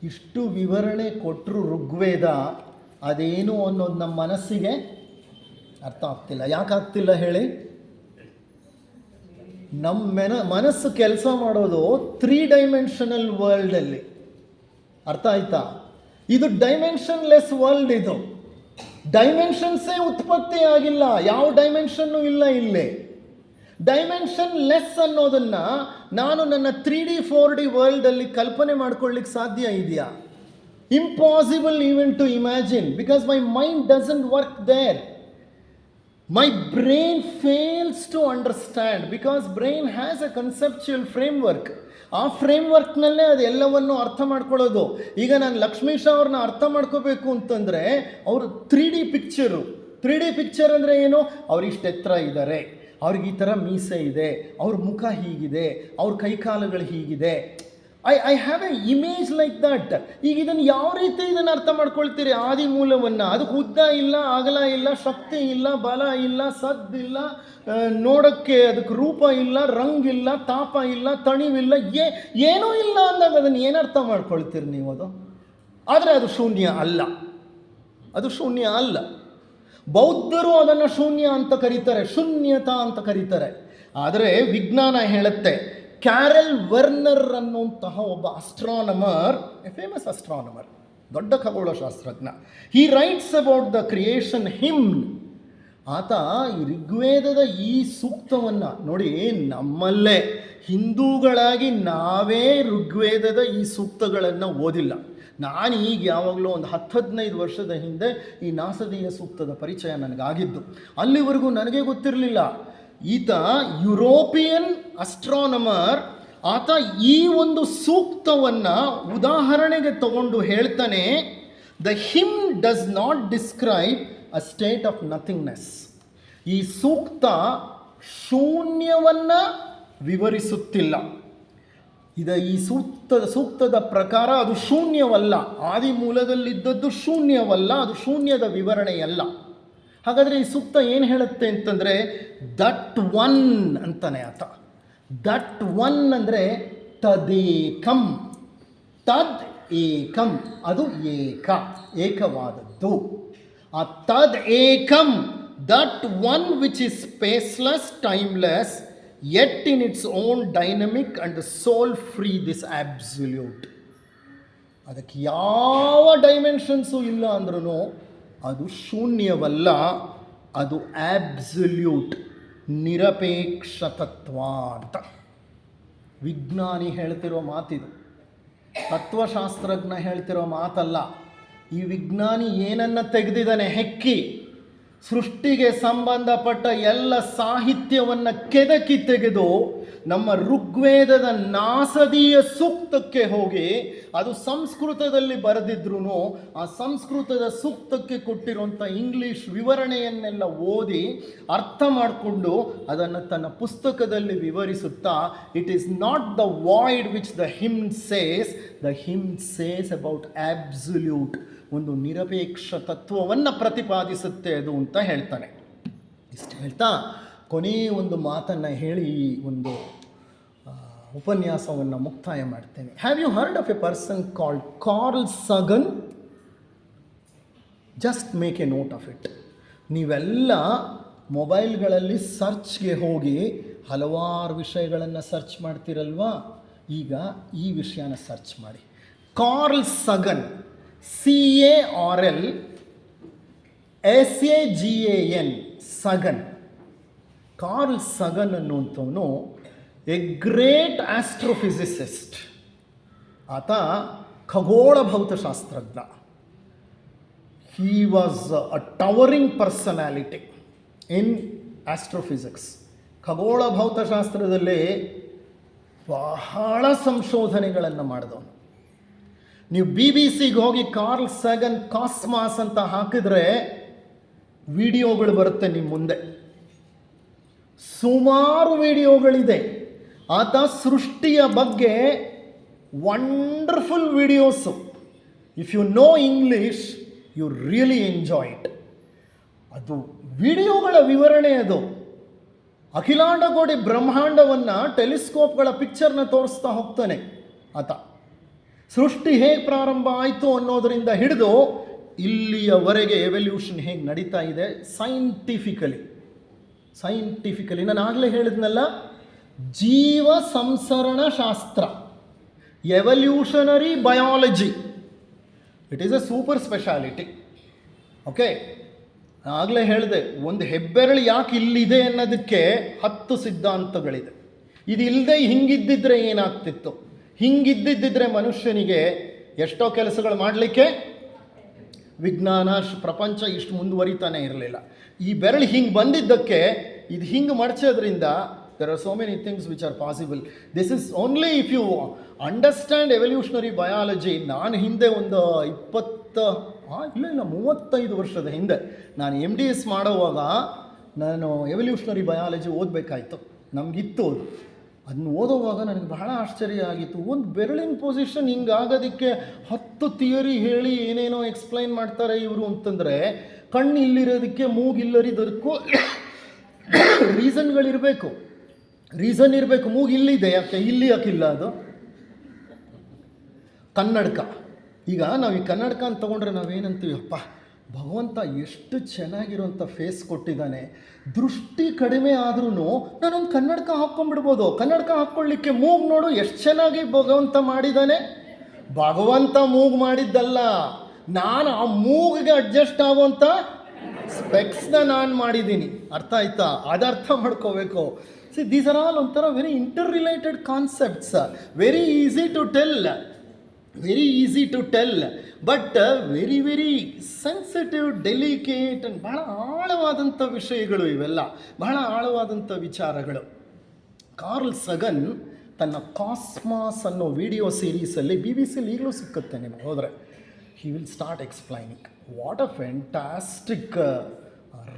ಇಷ್ಟು ವಿವರಣೆ ಕೊಟ್ಟರು ಋಗ್ವೇದ, ಅದೇನು ಅನ್ನೋದು ನಮ್ಮ ಮನಸ್ಸಿಗೆ ಅರ್ಥ ಆಗ್ತಿಲ್ಲ. ಯಾಕಾಗ್ತಿಲ್ಲ ಹೇಳಿ? ನಮ್ಮ ಮನಸ್ಸು ಕೆಲಸ ಮಾಡೋದು 3 ಡೈಮೆನ್ಷನಲ್ ವರ್ಲ್ಡಲ್ಲಿ. ಅರ್ಥ ಆಯ್ತಾ? ಇದು ಡೈಮೆನ್ಷನ್ಲೆಸ್ ವರ್ಲ್ಡ್. ಇದು ಡೈಮೆನ್ಷನ್ಸೇ ಉತ್ಪತ್ತಿ ಆಗಿಲ್ಲ, ಯಾವ ಡೈಮೆನ್ಷನ್ನು ಇಲ್ಲ ಇಲ್ಲಿ. ಡೈಮೆನ್ಷನ್ ಲೆಸ್ ಅನ್ನೋದನ್ನ ನಾನು ನನ್ನ 3D 4D ವರ್ಲ್ಡಲ್ಲಿ ಕಲ್ಪನೆ ಮಾಡ್ಕೊಳ್ಳಿಕ್ಕೆ ಸಾಧ್ಯ ಇದೆಯಾ? Impossible even to imagine, because my mind doesn't work there. My brain fails to understand because brain has a conceptual framework. ಆ ಫ್ರೇಮ್ವರ್ಕ್ನಲ್ಲೇ ಅದು ಎಲ್ಲವನ್ನು ಅರ್ಥ ಮಾಡ್ಕೊಳ್ಳೋದು. ಈಗ ನಾನು ಲಕ್ಷ್ಮೀಶ ಅವ್ರನ್ನ ಅರ್ಥ ಮಾಡ್ಕೋಬೇಕು ಅಂತಂದರೆ ಅವರು 3D ಪಿಕ್ಚರು. 3D ಪಿಕ್ಚರ್ ಅಂದರೆ ಏನು? ಅವ್ರು ಇಷ್ಟು ಎತ್ತರ ಇದ್ದಾರೆ, ಅವ್ರಿಗೆ ಈ ಥರ ಮೀಸೆ ಇದೆ, ಅವ್ರ ಮುಖ ಹೀಗಿದೆ, ಅವ್ರ ಕೈಕಾಲುಗಳು ಹೀಗಿದೆ. I have A image like that. ಈಗ ಇದನ್ನು ಯಾವ ರೀತಿ ಇದನ್ನು ಅರ್ಥ ಮಾಡ್ಕೊಳ್ತೀರಿ? ಆದಿ ಮೂಲವನ್ನು. ಅದಕ್ಕೆ ಉದ್ದ ಇಲ್ಲ, ಅಗಲ ಇಲ್ಲ, ಶಕ್ತಿ ಇಲ್ಲ, ಬಲ ಇಲ್ಲ, ಸದ್ದಿಲ್ಲ, ನೋಡೋಕ್ಕೆ ಅದಕ್ಕೆ ರೂಪ ಇಲ್ಲ, ರಂಗಿಲ್ಲ, ತಾಪ ಇಲ್ಲ, ತಣಿವಿಲ್ಲ, ಏನೂ ಇಲ್ಲ ಅಂದಾಗ ಅದನ್ನು ಏನರ್ಥ ಮಾಡ್ಕೊಳ್ತೀರಿ ನೀವು? ಅದು ಆದರೆ ಅದು ಶೂನ್ಯ ಅಲ್ಲ, ಅದು ಶೂನ್ಯ ಅಲ್ಲ. ಬೌದ್ಧರು ಅದನ್ನು ಶೂನ್ಯ ಅಂತ ಕರೀತಾರೆ, ಶೂನ್ಯತಾ ಅಂತ ಕರೀತಾರೆ. ಆದರೆ ವಿಜ್ಞಾನ ಹೇಳುತ್ತೆ, ಕ್ಯಾರೆಲ್ ವರ್ನರ್ ಅನ್ನುವಂತಹ ಒಬ್ಬ ಅಸ್ಟ್ರಾನಮರ್, ಎ ಫೇಮಸ್ ಅಸ್ಟ್ರಾನಮರ್, ದೊಡ್ಡ ಖಗೋಳಶಾಸ್ತ್ರಜ್ಞ, he writes about the creation hymn. ಆತ ಈ ಋಗ್ವೇದದ ಈ ಸೂಕ್ತವನ್ನು ನೋಡಿ, ನಮ್ಮಲ್ಲೇ ಹಿಂದೂಗಳಾಗಿ ನಾವೇ ಋಗ್ವೇದದ ಈ ಸೂಕ್ತಗಳನ್ನು ಓದಿಲ್ಲ. ನಾನು ಈಗ ಯಾವಾಗಲೂ ಒಂದು 10-15 ವರ್ಷದ ಹಿಂದೆ ಈ ನಾಸದೀಯ ಸೂಕ್ತದ ಪರಿಚಯ ನನಗಾಗಿದ್ದು. ಅಲ್ಲಿವರೆಗೂ ನನಗೆ ಗೊತ್ತಿರಲಿಲ್ಲ. ಈತ ಯುರೋಪಿಯನ್ ಅಸ್ಟ್ರಾನಮರ್. ಆತ ಈ ಒಂದು ಸೂಕ್ತವನ್ನು ಉದಾಹರಣೆಗೆ ತಗೊಂಡು ಹೇಳ್ತಾನೆ, the him does not describe a state of nothingness. ಈ ಸೂಕ್ತ ಶೂನ್ಯವನ್ನು ವಿವರಿಸುತ್ತಿಲ್ಲ. ಈ ಸೂಕ್ತದ ಪ್ರಕಾರ ಅದು ಶೂನ್ಯವಲ್ಲ, ಆದಿ ಮೂಲದಲ್ಲಿದ್ದದ್ದು ಶೂನ್ಯವಲ್ಲ, ಅದು ಶೂನ್ಯದ ವಿವರಣೆಯಲ್ಲ. ಹಾಗಾದರೆ ಈ ಸೂಕ್ತ ಏನು ಹೇಳುತ್ತೆ ಅಂತಂದರೆ, ದಟ್ ಒನ್ ಅಂತಾನೆ ಆತ. ದಟ್ ಒನ್ ಅಂದರೆ ತದೇಕಂ, ತದ್ ಏಕಂ, ಅದು ಏಕವಾದದ್ದು. ಆ ತದ್ ಏಕಂ, that one which is spaceless, timeless, yet in its own dynamic and soul free, this absolute. ಅದಕ್ಕೆ ಯಾವ ಡೈಮೆನ್ಷನ್ಸು ಇಲ್ಲ ಅಂದ್ರೂ ಅದು ಶೂನ್ಯವಲ್ಲ, ಅದು ಆಬ್ಸಲ್ಯೂಟ್, ನಿರಪೇಕ್ಷ ತತ್ವ ಅಂತ ವಿಜ್ಞಾನಿ ಹೇಳ್ತಿರೋ ಮಾತಿದು, ತತ್ವಶಾಸ್ತ್ರಜ್ಞ ಹೇಳ್ತಿರೋ ಮಾತಲ್ಲ. ಈ ವಿಜ್ಞಾನಿ ಏನನ್ನು ತೆಗೆದಿದ್ದಾನೆ, ಹೆಕ್ಕಿ ಸೃಷ್ಟಿಗೆ ಸಂಬಂಧಪಟ್ಟ ಎಲ್ಲ ಸಾಹಿತ್ಯವನ್ನು ಕೆದಕಿ ತೆಗೆದು ನಮ್ಮ ಋಗ್ವೇದದ ನಾಸದೀಯ ಸೂಕ್ತಕ್ಕೆ ಹೋಗಿ, ಅದು ಸಂಸ್ಕೃತದಲ್ಲಿ ಬರೆದಿದ್ರೂ ಆ ಸಂಸ್ಕೃತದ ಸೂಕ್ತಕ್ಕೆ ಕೊಟ್ಟಿರುವಂಥ ಇಂಗ್ಲೀಷ್ ವಿವರಣೆಯನ್ನೆಲ್ಲ ಓದಿ ಅರ್ಥ ಮಾಡಿಕೊಂಡು ಅದನ್ನು ತನ್ನ ಪುಸ್ತಕದಲ್ಲಿ ವಿವರಿಸುತ್ತಾ, it is not the void which the hymn says about absolute, ಒಂದು ನಿರಪೇಕ್ಷ ತತ್ವವನ್ನು ಪ್ರತಿಪಾದಿಸುತ್ತೆ ಅದು ಅಂತ ಹೇಳ್ತಾನೆ. ಇಷ್ಟು ಹೇಳ್ತಾ ಕೊನೆಯ ಒಂದು ಮಾತನ್ನು ಹೇಳಿ ಈ ಒಂದು ಉಪನ್ಯಾಸವನ್ನು ಮುಕ್ತಾಯ ಮಾಡ್ತೇನೆ. Have you heard of a person called Carl Sagan? Just make a note of it. ನೀವೆಲ್ಲ ಮೊಬೈಲ್ಗಳಲ್ಲಿ ಸರ್ಚ್ಗೆ ಹೋಗಿ ಹಲವಾರು ವಿಷಯಗಳನ್ನು ಸರ್ಚ್ ಮಾಡ್ತೀರಲ್ವಾ, ಈಗ ಈ ವಿಷಯನ ಸರ್ಚ್ ಮಾಡಿ. Carl Sagan, CARL SAGAN, Sagan. Carl Sagan ಅನ್ನುವಂಥವನು ಎ ಗ್ರೇಟ್ ಆಸ್ಟ್ರೋಫಿಸಿಸಿಸ್ಟ್. ಆತ ಖಗೋಳ ಭೌತಶಾಸ್ತ್ರಜ್ಞ. He was a towering personality in astrophysics. ಖಗೋಳ ಭೌತಶಾಸ್ತ್ರದಲ್ಲಿ ಬಹಳ ಸಂಶೋಧನೆಗಳನ್ನು ಮಾಡಿದವನು. ನೀವು BBC-ಗೆ ಹೋಗಿ ಕಾರ್ಲ್ ಸಗನ್ ಕಾಸ್ಮಾಸ್ ಅಂತ ಹಾಕಿದ್ರೆ ವಿಡಿಯೋಗಳು ಬರುತ್ತೆ ನಿಮ್ಮ ಮುಂದೆ, ಸುಮಾರು ವಿಡಿಯೋಗಳಿದೆ. ಆತ ಸೃಷ್ಟಿಯ ಬಗ್ಗೆ wonderful videos. If you know English you really enjoy it. ಅದು ವಿಡಿಯೋಗಳ ವಿವರಣೆ. ಅದು ಅಖಿಲಾಂಡಕೋಟಿ ಬ್ರಹ್ಮಾಂಡವನ್ನು ಟೆಲಿಸ್ಕೋಪ್ಗಳ ಪಿಕ್ಚರ್ನ ತೋರಿಸ್ತಾ ಹೋಗ್ತಾನೆ ಆತ. ಸೃಷ್ಟಿ ಹೇಗೆ ಪ್ರಾರಂಭ ಆಯಿತು ಅನ್ನೋದರಿಂದ ಹಿಡಿದು ಇಲ್ಲಿಯವರೆಗೆ ಎವಲ್ಯೂಷನ್ ಹೇಗೆ ನಡೀತಾ ಇದೆ ಸೈಂಟಿಫಿಕಲಿ ನಾನು ಆಗಲೇ ಹೇಳಿದ್ನಲ್ಲ, ಜೀವ ಸಂಸರಣ ಶಾಸ್ತ್ರ, evolutionary biology, it is A super speciality. Okay, ಆಗಲೇ ಹೇಳಿದೆ, ಒಂದು ಹೆಬ್ಬೆರಳು ಯಾಕೆ ಇಲ್ಲಿದೆ ಅನ್ನೋದಕ್ಕೆ 10 ಸಿದ್ಧಾಂತಗಳಿದೆ. ಇದು ಇಲ್ಲದೆ ಹಿಂಗಿದ್ದಿದ್ರೆ ಏನಾಗ್ತಿತ್ತು? ಹಿಂಗಿದ್ದಿದ್ದರೆ ಮನುಷ್ಯನಿಗೆ ಎಷ್ಟೋ ಕೆಲಸಗಳು ಮಾಡಲಿಕ್ಕೆ ವಿಜ್ಞಾನ ಪ್ರಪಂಚ ಇಷ್ಟು ಮುಂದುವರಿತಾನೆ ಇರಲಿಲ್ಲ. ಈ ಬೆರಳು ಹಿಂಗೆ ಬಂದಿದ್ದಕ್ಕೆ, ಇದು ಹಿಂಗೆ ಮಡಚೋದ್ರಿಂದ there are so many things which are possible. This is only if you understand evolutionary biology. ನಾನು ಹಿಂದೆ ಒಂದು 35 ವರ್ಷದ ಹಿಂದೆ ನಾನು MDS ಮಾಡೋವಾಗ ನಾನು ಎವಲ್ಯೂಷನರಿ ಬಯಾಲಜಿ ಓದಬೇಕಾಯ್ತು. ನಮಗಿತ್ತು ಅದನ್ನು ಓದೋವಾಗ ನನಗೆ ಬಹಳ ಆಶ್ಚರ್ಯ ಆಗಿತ್ತು. ಒಂದು ಬೆರಳಿನ ಪೊಸಿಷನ್ ಹಿಂಗಾಗೋದಕ್ಕೆ 10 ಥಿಯರಿ ಹೇಳಿ ಏನೇನೋ ಎಕ್ಸ್ಪ್ಲೈನ್ ಮಾಡ್ತಾರೆ ಇವರು ಅಂತಂದರೆ, ಕಣ್ಣು ಇಲ್ಲಿರೋದಕ್ಕೆ ಮೂಗಿಲ್ಲರಿದ್ದಕ್ಕೂ ರೀಸನ್ ಇರಬೇಕು. ಮೂಗು ಇಲ್ಲಿದೆ, ಯಾಕೆ ಇಲ್ಲಿ ಯಾಕಿಲ್ಲ? ಅದು ಕನ್ನಡಕ. ಈಗ ನಾವು ಈ ಕನ್ನಡಕ ಅಂತ ತೊಗೊಂಡ್ರೆ ನಾವೇನಂತೀವಿ, ಅಪ್ಪ ಭಗವಂತ ಎಷ್ಟು ಚೆನ್ನಾಗಿರೋಂಥ ಫೇಸ್ ಕೊಟ್ಟಿದ್ದಾನೆ, ದೃಷ್ಟಿ ಕಡಿಮೆ ಆದ್ರೂ ನಾನೊಂದು ಕನ್ನಡಕ ಹಾಕ್ಕೊಂಡ್ಬಿಡ್ಬೋದು. ಕನ್ನಡಕ ಹಾಕ್ಕೊಳ್ಳಿಕ್ಕೆ ಮೂಗು ನೋಡು ಎಷ್ಟು ಚೆನ್ನಾಗಿ ಭಗವಂತ ಮಾಡಿದ್ದಾನೆ. ಭಗವಂತ ಮೂಗು ಮಾಡಿದ್ದಲ್ಲ, ನಾನು ಆ ಮೂಗಿಗೆ ಅಡ್ಜಸ್ಟ್ ಆಗುವಂಥ ಸ್ಪೆಕ್ಸ್ನ ನಾನು ಮಾಡಿದ್ದೀನಿ. ಅರ್ಥ ಆಯ್ತಾ? ಅದರ್ಥ ಮಾಡ್ಕೋಬೇಕು. See, these are all ಒಂಥರ very inter concepts, very easy to tell but very sensitive, delicate and ಬಹಳ ಆಳವಾದಂಥ ವಿಷಯಗಳು ಇವೆಲ್ಲ, ಬಹಳ ಆಳವಾದಂಥ ವಿಚಾರಗಳು. ಕಾರ್ಲ್ ಸಗನ್ ತನ್ನ ಕಾಸ್ಮಾಸ್ ಅನ್ನೋ ವಿಡಿಯೋ ಸೀರೀಸಲ್ಲಿ BBC ಈಗಲೂ ಸಿಕ್ಕುತ್ತೆ ನಿಮಗೆ ಹೋದರೆ, he will start explaining what a fantastic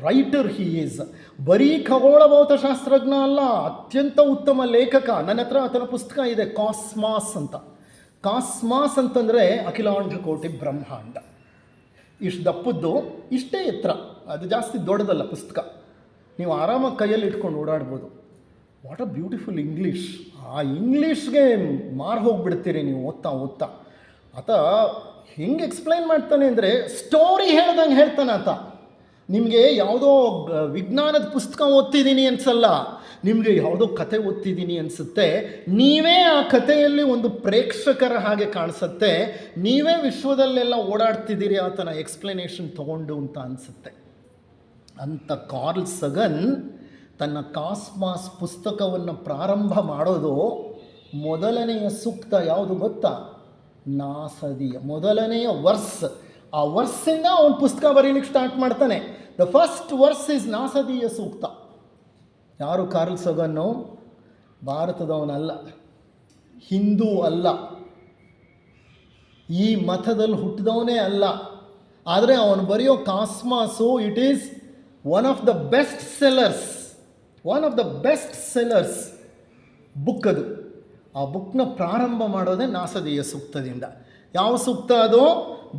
writer he is. ಬರೀ ಖಗೋಳ ಭೌತಶಾಸ್ತ್ರಜ್ಞ ಅಲ್ಲ, ಅತ್ಯಂತ ಉತ್ತಮ ಲೇಖಕ. ನನ್ನ ಹತ್ರ ಆತನ ಪುಸ್ತಕ ಇದೆ, ಕಾಸ್ಮಾಸ್ ಅಂತ. ಕಾಸ್ಮಾಸ್ ಅಂತಂದರೆ ಅಖಿಲಾಂಡ ಕೋಟಿ ಬ್ರಹ್ಮಾಂಡ. ಇಷ್ಟು ದಪ್ಪದ್ದು, ಇಷ್ಟೇ ಎತ್ತರ, ಅದು ಜಾಸ್ತಿ ದೊಡ್ಡದಲ್ಲ ಪುಸ್ತಕ. ನೀವು ಆರಾಮಾಗಿ ಕೈಯಲ್ಲಿ ಇಟ್ಕೊಂಡು ಓಡಾಡ್ಬೋದು. What a beautiful English. ಆ ಇಂಗ್ಲೀಷ್ಗೆ ಮಾರು ಹೋಗ್ಬಿಡ್ತೀರಿ ನೀವು ಓದ್ತಾ. ಆತ ಹೆಂಗೆ ಎಕ್ಸ್ಪ್ಲೈನ್ ಮಾಡ್ತಾನೆ ಅಂದರೆ, ಸ್ಟೋರಿ ಹೇಳ್ದಂಗೆ ಹೇಳ್ತಾನೆ ಆತ. ನಿಮಗೆ ಯಾವುದೋ ವಿಜ್ಞಾನದ ಪುಸ್ತಕ ಓದ್ತಿದ್ದೀನಿ ಅನಿಸಲ್ಲ, ನಿಮಗೆ ಯಾವುದೋ ಕತೆ ಓದ್ತಿದ್ದೀನಿ ಅನಿಸುತ್ತೆ. ನೀವೇ ಆ ಕಥೆಯಲ್ಲಿ ಒಂದು ಪ್ರೇಕ್ಷಕರ ಹಾಗೆ ಕಾಣಿಸುತ್ತೆ. ನೀವೇ ವಿಶ್ವದಲ್ಲೆಲ್ಲ ಓಡಾಡ್ತಿದ್ದೀರಿ ಆತನ ಎಕ್ಸ್ಪ್ಲನೇಷನ್ ತೊಗೊಂಡು ಅಂತ ಅನಿಸುತ್ತೆ. ಅಂತ ಕಾರ್ಲ್ ಸಗನ್ ತನ್ನ ಕಾಸ್ಮಾಸ್ ಪುಸ್ತಕವನ್ನು ಪ್ರಾರಂಭ ಮಾಡೋದು ಮೊದಲನೆಯ ಸೂಕ್ತ ಯಾವುದು ಗೊತ್ತಾ? ನಾಸದಿಯ ಮೊದಲನೆಯ ವರ್ಸ್. ಆ ವರ್ಸಿಂದ ಅವನು ಪುಸ್ತಕ ಬರೀಲಿಕ್ಕೆ ಸ್ಟಾರ್ಟ್ ಮಾಡ್ತಾನೆ. ದ ಫಸ್ಟ್ ವರ್ಸ್ ಇಸ್ ನಾಸದಿಯ ಸೂಕ್ತ. ಯಾರು ಕಾರ್ಲ್ ಸಗನ್ನು? ಭಾರತದವನಲ್ಲ, ಹಿಂದೂ ಅಲ್ಲ, ಈ ಮತದಲ್ಲಿ ಹುಟ್ಟಿದವನೇ ಅಲ್ಲ. ಆದರೆ ಅವನು ಬರೆಯೋ Cosmos, it is one of the best sellers book ಅದು. ಆ ಬುಕ್ನ ಪ್ರಾರಂಭ ಮಾಡೋದೇ ನಾಸದಿಯ ಸೂಕ್ತದಿಂದ. ಯಾವ ಸೂಕ್ತ ಅದು?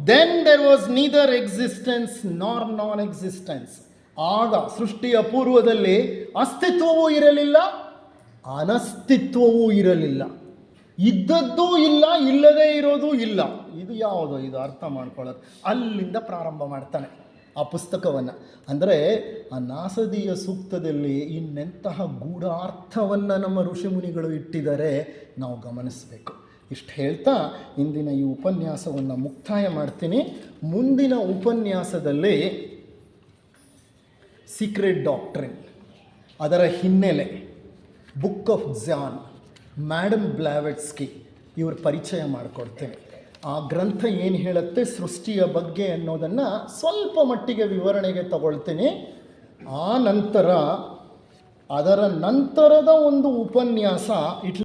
Then there was neither existence nor non existence. ಆಗ ಸೃಷ್ಟಿಯ ಪೂರ್ವದಲ್ಲಿ ಅಸ್ತಿತ್ವವೂ ಇರಲಿಲ್ಲ, ಅನಸ್ತಿತ್ವವೂ ಇರಲಿಲ್ಲ. ಇದ್ದದ್ದೂ ಇಲ್ಲ, ಇಲ್ಲದೇ ಇರೋದು ಇಲ್ಲ. ಇದು ಯಾವುದು? ಇದು ಅರ್ಥ ಮಾಡ್ಕೊಳ್ಳೋದು. ಅಲ್ಲಿಂದ ಪ್ರಾರಂಭ ಮಾಡ್ತಾನೆ ಆ ಪುಸ್ತಕವನ್ನು. ಅಂದರೆ ಆ ನಾಸದಿಯ ಸೂಕ್ತದಲ್ಲಿ ಇನ್ನೆಂತಹ ಗೂಢಾರ್ಥವನ್ನು ನಮ್ಮ ಋಷಿಮುನಿಗಳು ಇಟ್ಟಿದ್ದಾರೆ ನಾವು ಗಮನಿಸಬೇಕು. ಇಷ್ಟು ಹೇಳ್ತಾ ಇಂದಿನ ಈ ಉಪನ್ಯಾಸವನ್ನು ಮುಕ್ತಾಯ ಮಾಡ್ತೀನಿ. ಮುಂದಿನ ಉಪನ್ಯಾಸದಲ್ಲಿ ಸೀಕ್ರೆಟ್ ಡಾಕ್ಟ್ರಿನ್, ಅದರ ಹಿನ್ನೆಲೆ, ಬುಕ್ ಆಫ್ ಜಾನ್, ಮ್ಯಾಡಮ್ ಬ್ಲಾವೆಟ್ಸ್ಕಿ ಇವ್ರ ಪರಿಚಯ ಮಾಡಿಕೊಡ್ತೇನೆ. ಆ ಗ್ರಂಥ ಏನು ಹೇಳುತ್ತೆ ಸೃಷ್ಟಿಯ ಬಗ್ಗೆ ಅನ್ನೋದನ್ನು ಸ್ವಲ್ಪ ಮಟ್ಟಿಗೆ ವಿವರಣೆಗೆ ತಗೊಳ್ತೀನಿ. ಆ ನಂತರ ಅದರ ನಂತರದ ಒಂದು ಉಪನ್ಯಾಸ